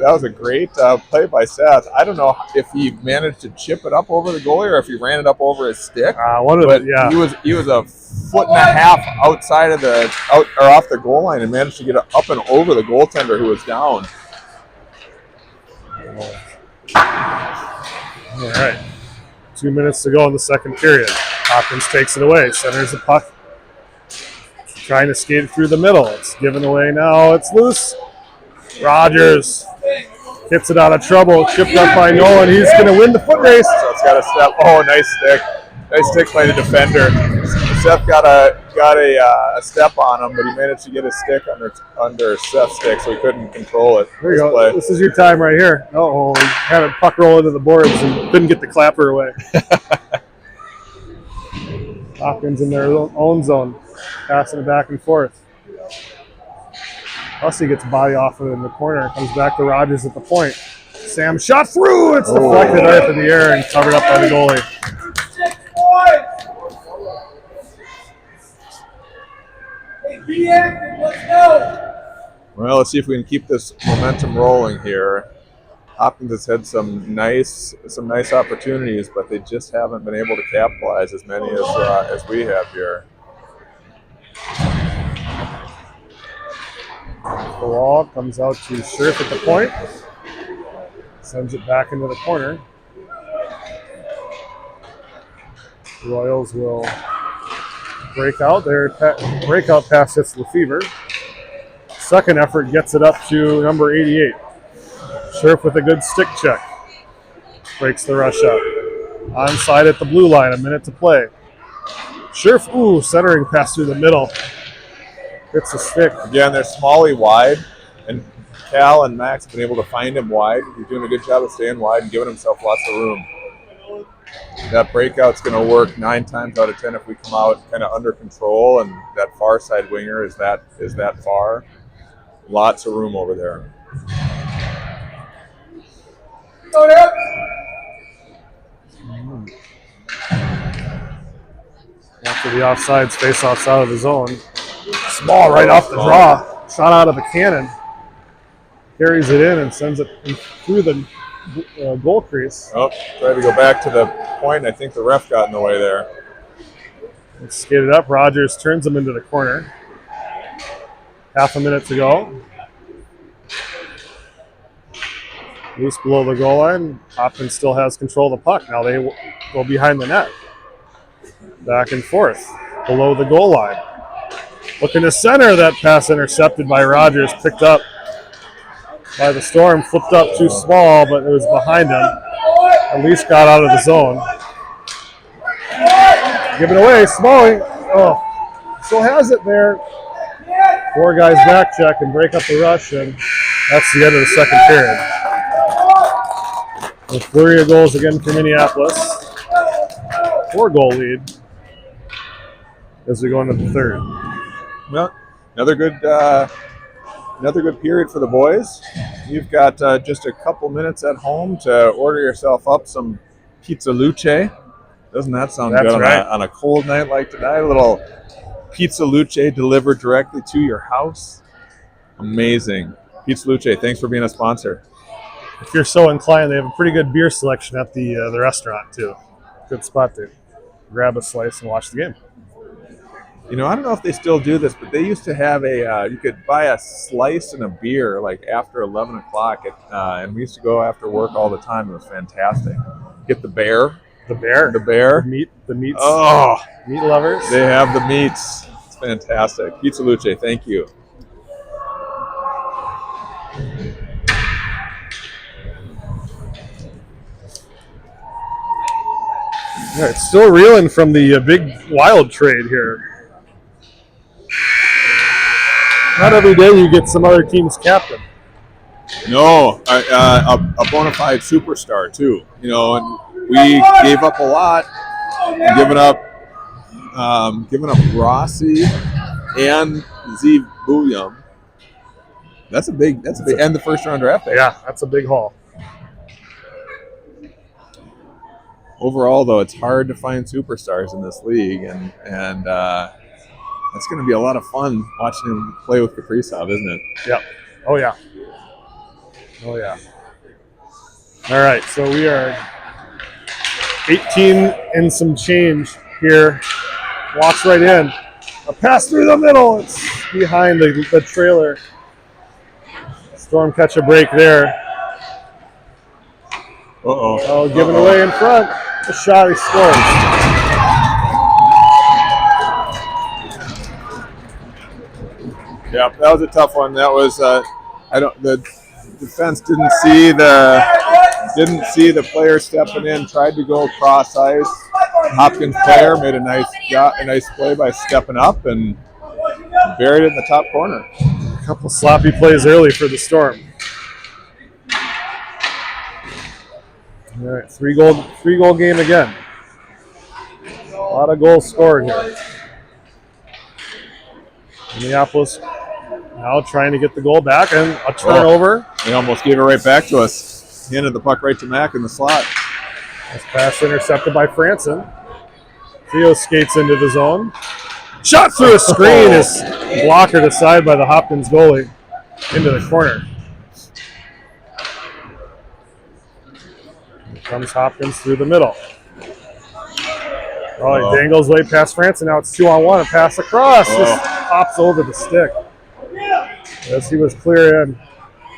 was a great play by Seth. I don't know if he managed to chip it up over the goalie or if he ran it up over his stick. He was a foot and a half outside of off the goal line and managed to get it up and over the goaltender who was down. All right. 2 minutes to go in the second period. Hopkins takes it away. Centers the puck. Trying to skate it through the middle. It's given away now. It's loose. Rogers hits it out of trouble. Chipped up by Nolan. He's going to win the foot race. So it's got a step. Oh, nice stick. Nice stick by the defender. Seth got a step on him, but he managed to get his stick under Seth's stick, so he couldn't control it. There you go. Play. This is your time right here. Oh, we had a puck roll into the boards and couldn't get the clapper away. Hopkins in their own zone, passing it back and forth. Hussey gets body off of it in the corner. Comes back to Rogers at the point. Sam shot through. It's deflected right up in the air and covered up by the goalie. Let's go. Well, let's see if we can keep this momentum rolling here. Hopkins has had some nice opportunities, but they just haven't been able to capitalize as many as we have here. The wall comes out to Scherf at the point. Sends it back into the corner. Royals will break out. Their breakout pass hits Lefevre. Second effort gets it up to number 88. Scherf with a good stick check. Breaks the rush up. Onside at the blue line, a minute to play. Scherf, centering pass through the middle. Hits the stick. Again, they're Smalley wide, and Cal and Max have been able to find him wide. He's doing a good job of staying wide and giving himself lots of room. That breakout's going to work 9 times out of 10 if we come out kind of under control, and that far side winger is that far. Lots of room over there. After the offsides, face-offs out of the zone. Small right off the draw. Shot out of a cannon. Carries it in and sends it through the goal crease. Oh, tried to go back to the point. I think the ref got in the way there. Let's skate it up. Rogers turns him into the corner. Half a minute to go. Loose below the goal line. Hopkins still has control of the puck. Now they go behind the net. Back and forth. Below the goal line. Looking to center. That pass intercepted by Rogers. Picked up by the Storm. Flipped up too small, but it was behind him. At least got out of the zone. Giving away. Smalley. Still has it there. 4 guys back check and break up the rush, and that's the end of the second period. A flurry of goals again for Minneapolis. 4-goal lead as we go into the third. Well, another good period for the boys. You've got just a couple minutes at home to order yourself up some pizza luce. Doesn't that sound That's good right. on a cold night like tonight? A little pizza luce delivered directly to your house. Amazing. Pizza luce, thanks for being a sponsor. If you're so inclined, they have a pretty good beer selection at the restaurant too. Good spot to grab a slice and watch the game. You know, I don't know if they still do this, but they used to have you could buy a slice and a beer like after 11 o'clock, and we used to go after work all the time. It was fantastic. Get the bear. The bear. The meats. Oh, Meat lovers. they have the meats. It's fantastic. Pizza luce, thank you. Yeah, it's still reeling from the big Wild trade here. Not every day you get some other team's captain. No, a bona fide superstar too. You know, and we gave up a lot, giving up Rossi and Zeev Bouillon. That's a big, and the first round draft pick. Yeah, that's a big haul. Overall, though, it's hard to find superstars in this league, and it's going to be a lot of fun watching him play with Kaprizov, isn't it? Yep. Oh yeah. All right, so we are 18 and some change here. Walks right in. A pass through the middle. It's behind the trailer. Storm catch a break there. Oh, given away in front. A shot he scores. Yeah, that was a tough one. That was the defense didn't see the player stepping in, tried to go cross ice, Hopkins player made a nice play by stepping up and buried it in the top corner. A couple sloppy plays early for the Storm. All right, three goal game again. A lot of goals scored here. Minneapolis now trying to get the goal back and a turnover. They almost gave it right back to us. Handed the puck right to Mack in the slot. This pass intercepted by Franson. Theo skates into the zone. Shot through a screen is blockered aside by the Hopkins goalie into the corner. Here comes Hopkins through the middle. Oh, he dangles way past Franson. Now it's 2-on-1. A pass across. Just pops over the stick. As he was clear in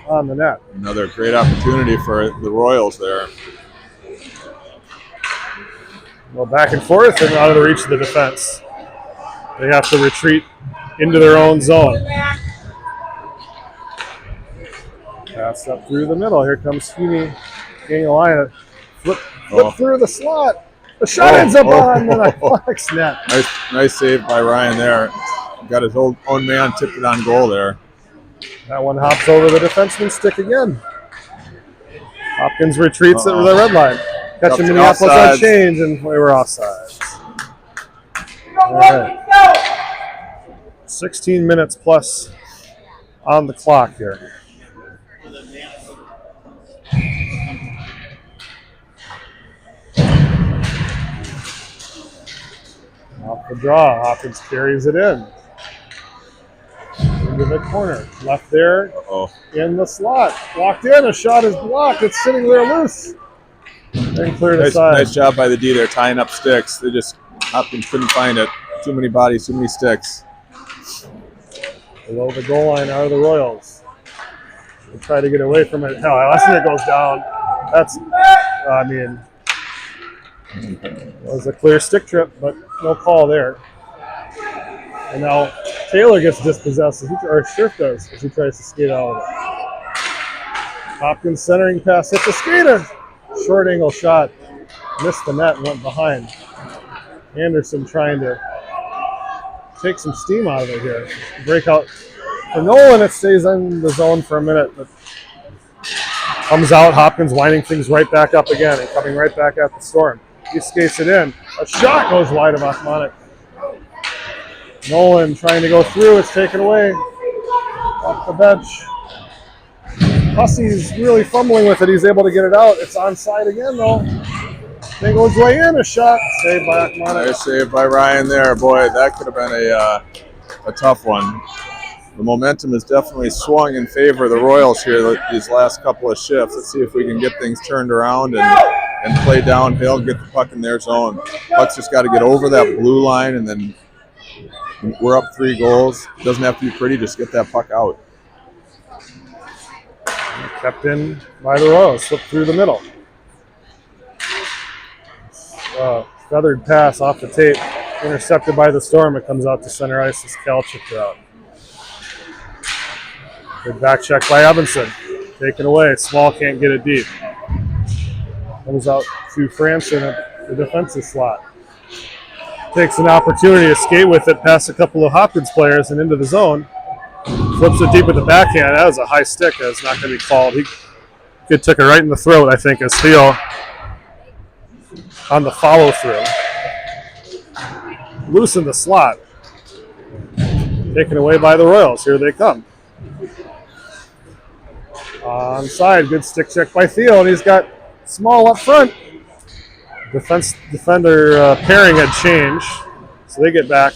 on the net. Another great opportunity for the Royals there. Well, back and forth and out of the reach of the defense. They have to retreat into their own zone. Pass up through the middle. Here comes Sweeney getting a line. Flip through the slot. The shot ends up on the Athletics net. Nice save by Ryan there. Got his own man, tipped it on goal there. That one hops over the defenseman's stick again. Hopkins retreats at the red line. Catching Minneapolis on change, and we were offsides. All right. 16 minutes plus on the clock here. Off the draw, Hopkins carries it in. Into the corner. Left there in the slot. Walked in, a shot is blocked. It's sitting there loose. And cleared aside. Nice job by the D there, tying up sticks. Hopkins couldn't find it. Too many bodies, too many sticks. Below the goal line are the Royals. They try to get away from it. Hell, it goes down. It was a clear stick trip, but no call there. And now Taylor gets dispossessed, or Schiff does, as he tries to skate out of it. Hopkins centering pass hits the skater. Short angle shot. Missed the net and went behind. Anderson trying to take some steam out of it here. Breakout for Nolan. It stays in the zone for a minute, but comes out. Hopkins winding things right back up again and coming right back at the Storm. He skates it in. A shot goes wide of Achmonic. Nolan trying to go through. It's taken away off the bench. Hussey's really fumbling with it. He's able to get it out. It's onside again, though. Thing goes way in. A shot. Saved by Achmonic. Nice save by Ryan there. Boy, that could have been a tough one. The momentum has definitely swung in favor of the Royals here these last couple of shifts. Let's see if we can get things turned around and play downhill, get the puck in their zone. Puck's just got to get over that blue line, and then we're up 3 goals. Doesn't have to be pretty, just get that puck out. Kept in by the Royals, slipped through the middle. Feathered pass off the tape, intercepted by the Storm. It comes out to center ice as Cal chipped it out. Good back check by Evanson. Taken away. Small can't get it deep. Comes out to Franson at the defensive slot. Takes an opportunity to skate with it past a couple of Hopkins players and into the zone. Flips it deep with the backhand. That was a high stick. That's not going to be called. He took it right in the throat, I think, as Theo on the follow through. Loose in the slot. Taken away by the Royals. Here they come. Onside, good stick check by Theo, and he's got Small up front. Defender pairing had changed, so they get back,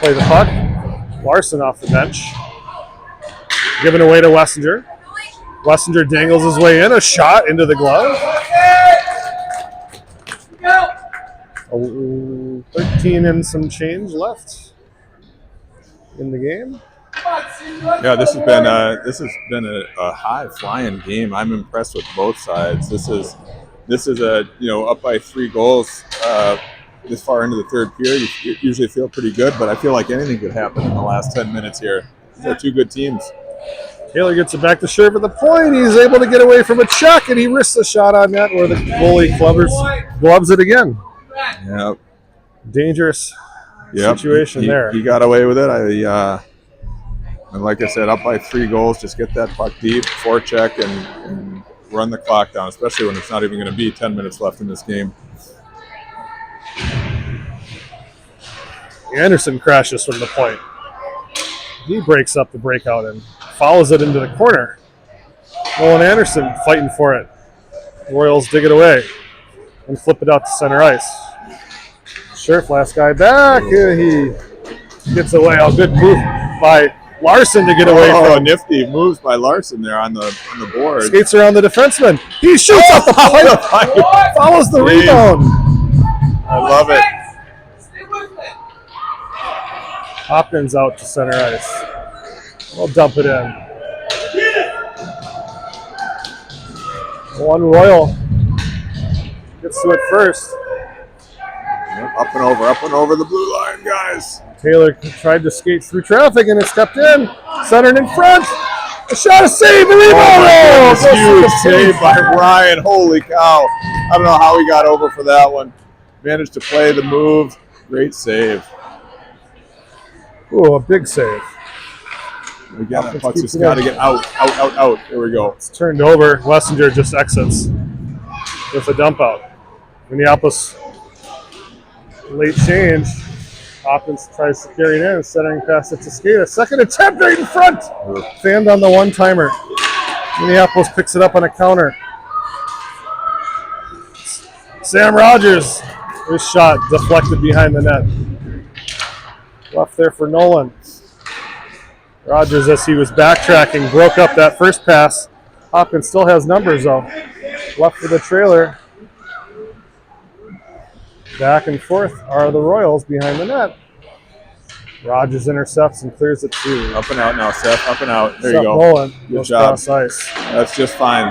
play the puck. Larson off the bench. Given away to Wessinger. Wessinger dangles his way in, a shot into the glove. 13 and some change left in the game. Yeah, this has been a high flying game. I'm impressed with both sides. This is a up by 3 goals this far into the third period. You usually feel pretty good, but I feel like anything could happen in the last 10 minutes here. They're 2 good teams. Taylor gets it back to Scherf at the point. He's able to get away from a check, and he risks a shot on net where the goalie gloves it again. Yep. Dangerous Yep. situation there. He got away with it. And like I said, up by 3 goals, just get that puck deep, forecheck, and run the clock down, especially when it's not even going to be 10 minutes left in this game. Anderson crashes from the point. He breaks up the breakout and follows it into the corner. Nolan Anderson fighting for it. Royals dig it away and flip it out to center ice. Sheriff, last guy back. He gets away. A good move by Larson to get away from. Nifty moves by Larson there on the board. Skates around the defenseman. He shoots out the pipe. Follows the rebound. I love it. Hopkins out to center ice. We'll dump it in. One Royal gets to it first. Up and over the blue line, guys. Taylor tried to skate through traffic and it stepped in. Centered in front. A shot, a save, a rebound! Huge save by Ryan. Holy cow. I don't know how he got over for that one. Managed to play the move. Great save. Ooh, a big save. Again, that puck's just got to get out. There we go. It's turned over. Wessinger just exits with a dump out. Minneapolis late change. Hopkins tries to carry it in, centering past it to Skate. Second attempt right in front. Fanned on the one-timer. Minneapolis picks it up on a counter. Sam Rogers. His shot deflected behind the net. Left there for Nolan. Rogers, as he was backtracking, broke up that first pass. Hopkins still has numbers, though. Left for the trailer. Back and forth are the Royals behind the net. Rogers intercepts and clears it through. Up and out now, Seth. Up and out. There Seth you go. Nolan Good goes job. cross ice. That's just fine.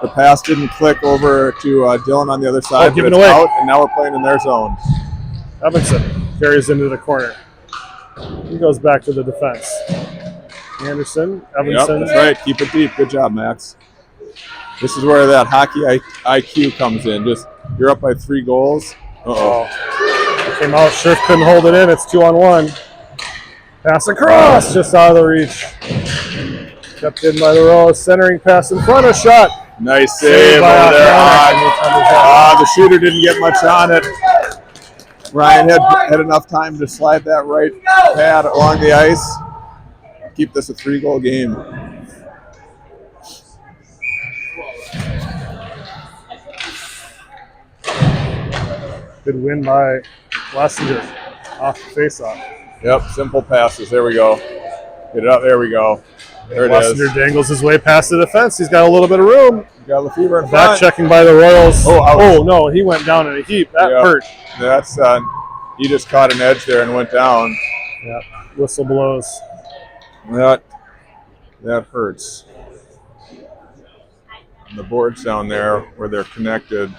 The pass didn't click over to Dylan on the other side. Give but it it's away. out, and now we're playing in their zone. Evanson carries into the corner. He goes back to the defense. Anderson, Evanson. Yep, that's right. Keep it deep. Good job, Max. This is where that hockey IQ comes in. Just you're up by 3 goals. It came out. Sheriff couldn't hold it in. It's 2-on-1. Pass across, just out of the reach. Kept in by the Royals. Centering pass in front. A shot. Nice save over there. The shooter didn't get much on it. Ryan had enough time to slide that right pad along the ice. Keep this a 3-goal game. Good win by Wessinger off the faceoff. Yep, simple passes. There we go. Get it up. There we go. There it is. Wessinger dangles his way past the defense. He's got a little bit of room. You got Lefevre in Back front. checking by the Royals. Oh, no, he went down in a heap. That hurt. That's he just caught an edge there and went down. Yeah, whistle blows. That hurts. And the boards down there where they're connected,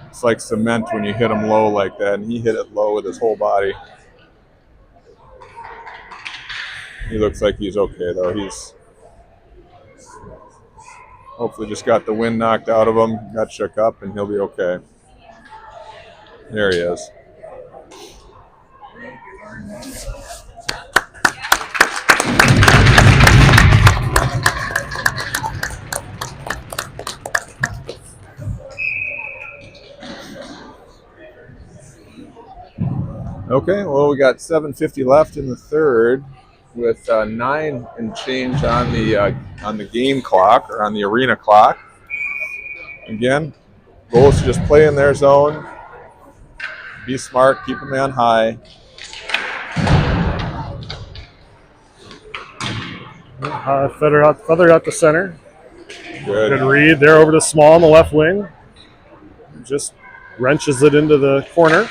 it's like cement when you hit them low like that, and he hit it low with his whole body. He looks like he's okay though. He's hopefully just got the wind knocked out of him, got shook up, and he'll be okay. There he is. Okay, well, we got 7:50 left in the third, with 9 and change on the game clock or on the arena clock. Again, goal is to just play in their zone, be smart, keep a man high. Feather out the center. Good. Good read there over to Small on the left wing. Just wrenches it into the corner.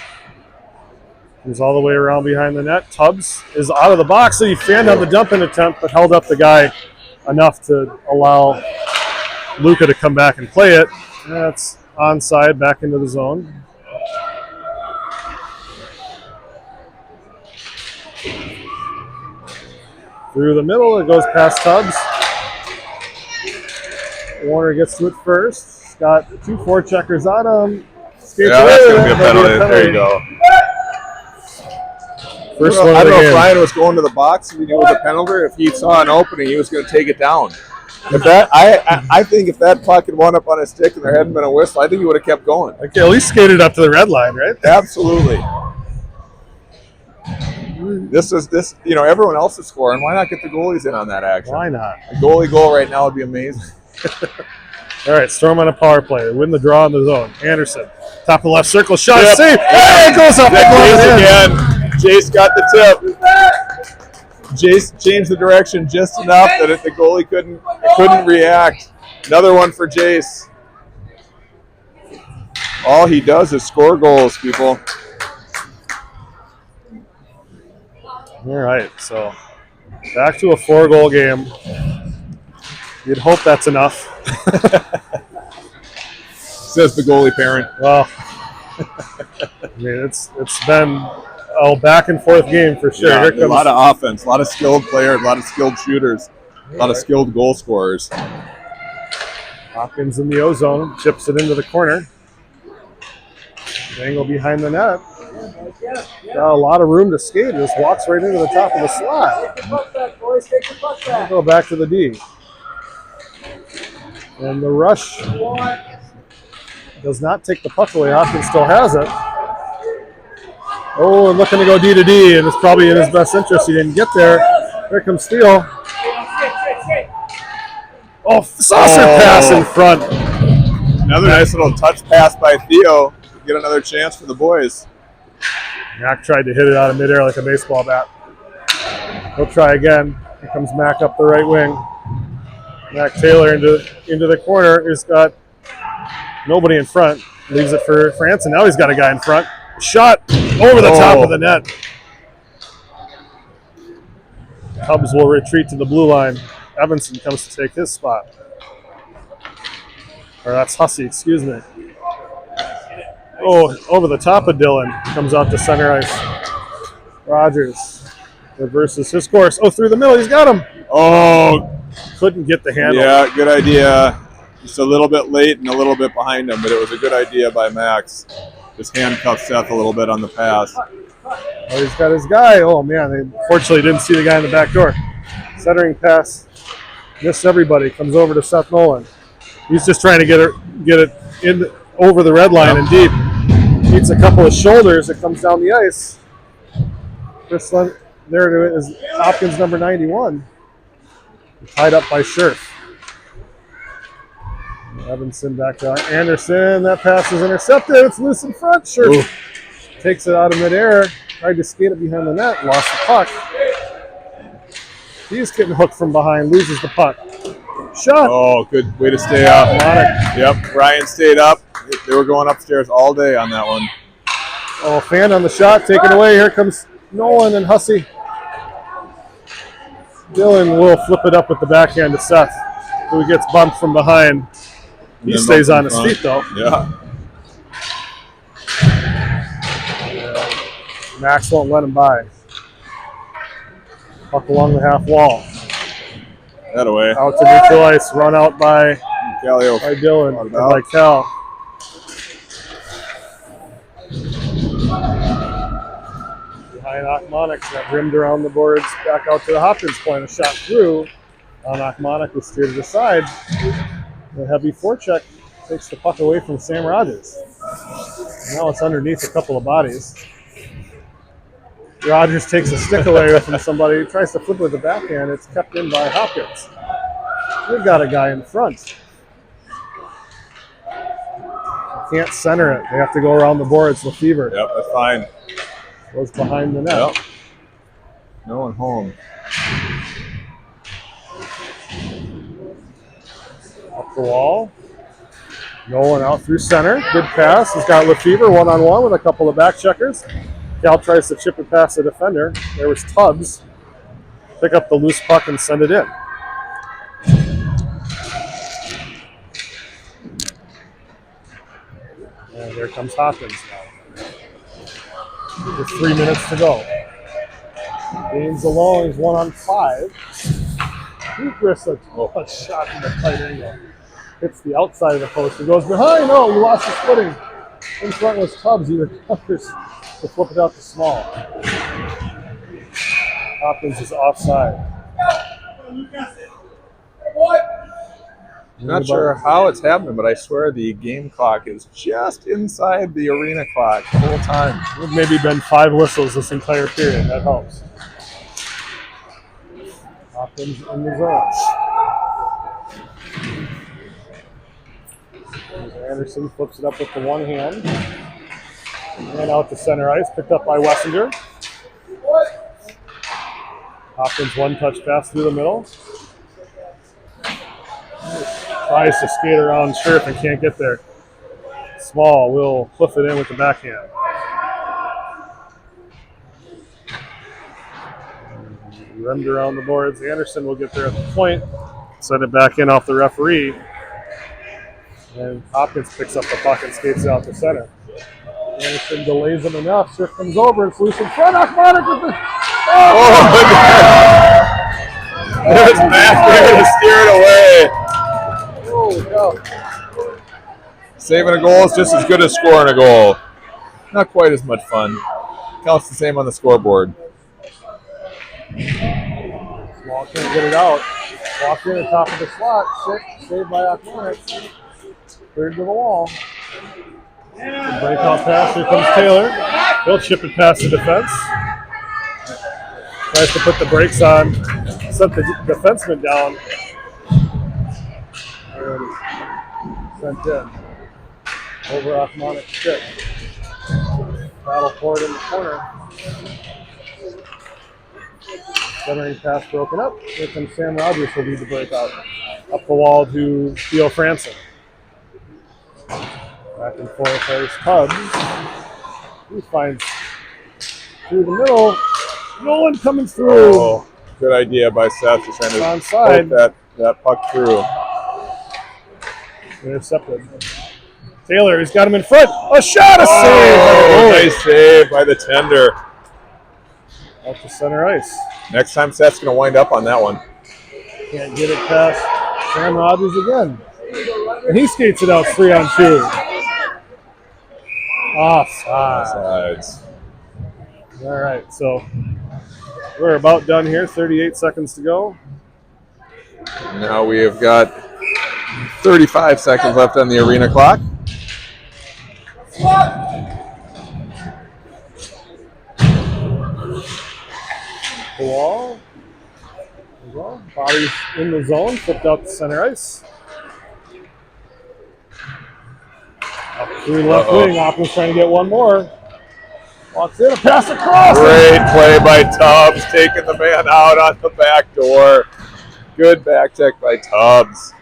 Comes all the way around behind the net. Tubbs is out of the box, so he fanned on the dump-in attempt, but held up the guy enough to allow Luca to come back and play it. That's onside, back into the zone. Through the middle, it goes past Tubbs. Warner gets to it first. He's got 2 forecheckers on him. skates Yeah, away that's with going to be it. a That'll penalty. There you go. First I one of don't the know if game. Ryan was going to the box and he knew it was a penalty. If he saw an opening, he was going to take it down. If that, I think if that puck had wound up on a stick and there hadn't been a whistle, I think he would have kept going. Okay, at least skated up to the red line, right? Absolutely. This, everyone else is scoring. Why not get the goalies in on that action? Why not? A goalie goal right now would be amazing. All right, Storm on a power play. They win the draw in the zone. Anderson, top of the left circle, shot, Yep. save. Hey, it goes up. Jace again. Jace got the tip. Jace changed the direction just enough that the goalie couldn't react. Another one for Jace. All he does is score goals, people. All right, so back to a 4-goal game. You'd hope that's enough. Says the goalie parent. Well, I mean, it's been a back and forth game for sure. Yeah, Here comes a lot of offense, a lot of skilled players, a lot of skilled shooters, a lot of skilled goal scorers. Hopkins in the O-zone, chips it into the corner. Angle behind the net. Got a lot of room to skate. Just walks right into the top of the slot. We'll go back to the D. And the rush does not take the puck away. Hopkins still has it. Oh, and looking to go D to D, and it's probably in his best interest. He didn't get there. Here comes Steele. Oh, saucer pass in front. Another nice little touch pass by Theo. Get another chance for the boys. Mac tried to hit it out of midair like a baseball bat. He'll try again. Here comes Mac up the right wing. Mac Taylor into the corner. He's got nobody in front. Leaves it for France, and now he's got a guy in front. Shot over the top of the net. Cubs will retreat to the blue line. Evanson comes to take his spot. Or that's Hussey, excuse me. Oh, over the top of Dillon. Comes out to center ice. Rogers reverses his course. Oh, through the middle. He's got him. Oh, Couldn't get the handle. yeah, good idea. Just a little bit late and a little bit behind him, but it was a good idea by Max. Just handcuffed Seth a little bit on the pass. Oh, he's got his guy. Oh, man. They fortunately didn't see the guy in the back door. Centering pass. Missed everybody. Comes over to Seth Nolan. He's just trying to get it in over the red line and deep. Meets a couple of shoulders. It comes down the ice. There it is. Hopkins, number 91. Tied up by Scherf. Evanson back to Anderson. That pass is intercepted. It's loose in front. Scherf takes it out of midair. Tried to skate it behind the net. Lost the puck. He's getting hooked from behind. Loses the puck. Shot. Oh, good way to stay up. Yep, Ryan stayed up. They were going upstairs all day on that one. Oh, fan on the shot. Taken away. Here comes Nolan and Hussey. Dillon will flip it up with the backhand to Seth, who gets bumped from behind. He stays on his feet, though. Yeah. Max won't let him by. Puck along the half wall. That away. Out to neutral ice. Run out by Callio. Dillon. And by Cal. Behind Achmonic. That rimmed around the boards. Back out to the Hopkins point. A shot through. On Achmonic was steered to the side. The heavy forecheck takes the puck away from Sam Rogers. Now it's underneath a couple of bodies. Rogers takes a stick away from somebody. He tries to flip with the backhand. It's kept in by Hopkins. We've got a guy in front. Can't center it. They have to go around the boards. Lefevre Yep, that's fine. goes behind the net. Yep. No one home. Up the wall. Nolan out through center. Good pass. He's got Lefevre one-on-one with a couple of back checkers. Cal tries to chip it past the defender. There was Tubbs. Pick up the loose puck and send it in. And there comes Hopkins now. With 3 minutes to go. Gaines alone. He's 1-on-5. Chris, a shot from the tight angle. Hits the outside of the post. He goes behind. Oh, he lost his footing. In front was Tubbs. He recovers to flip it out to small. Hopkins is offside. Not sure how it's happening, but I swear the game clock is just inside the arena clock the whole time. There's maybe been 5 whistles this entire period. That helps. Hopkins in the zone. Anderson flips it up with the one hand. And out to center ice, picked up by Wessinger. Hopkins one-touch pass through the middle. Tries to skate around Scherf and can't get there. Small will flip it in with the backhand. Rimmed around the boards. Anderson will get there at the point. Send it back in off the referee. And Hopkins picks up the puck and skates out to center. Anderson delays him enough. Scherf comes over and loose in front. Achmonic with the... Oh, there's Matt there to steer it away. Holy cow. Saving a goal is just as good as scoring a goal. Not quite as much fun. Counts the same on the scoreboard. Small can't get it out. Walked in the top of the slot. Saved by Achmonic. Cleared to the wall. The breakout pass. Here comes Taylor. He'll chip it past the defense. Tries to put the brakes on. Set the defenseman down. And sent in. Over Achmonic's stick. Battle for it in the corner. Centering pass broken up. Here comes Sam Rogers will lead the breakout. Up the wall to Theo Franson. Back and forth, there's Tubbs. He finds through the middle. Nolan coming through. Oh, good idea by Seth. He's trying to Onside. poke that puck through. Intercepted. Taylor, he's got him in front. A shot, a Oh, save. nice save by the tender. Out to center ice. Next time Seth's going to wind up on that one. Can't get it past Sam Rogers again. And he skates it out 3-on-2. Offside. Sides. All right, so we're about done here. 38 seconds to go. Now we have got 35 seconds left on the arena clock. The wall. Bodies in the zone, flipped out to center ice. Up through left wing, Hopkins trying to get one more. Walks in, a pass across. Great play by Tubbs, taking the man out on the back door. Good back check by Tubbs.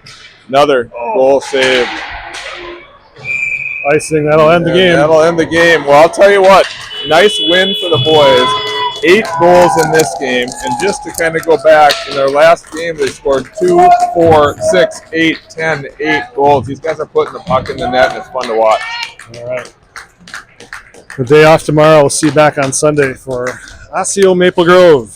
Another goal saved. Icing, that'll end the game. That'll end the game. Well, I'll tell you what, nice win for the boys. 8 goals in this game, and just to kind of go back, in their last game they scored 2, 4, 6, 8, 10, 8 goals. These guys are putting the puck in the net, and it's fun to watch. All right. The day off tomorrow. We'll see you back on Sunday for Osseo Maple Grove.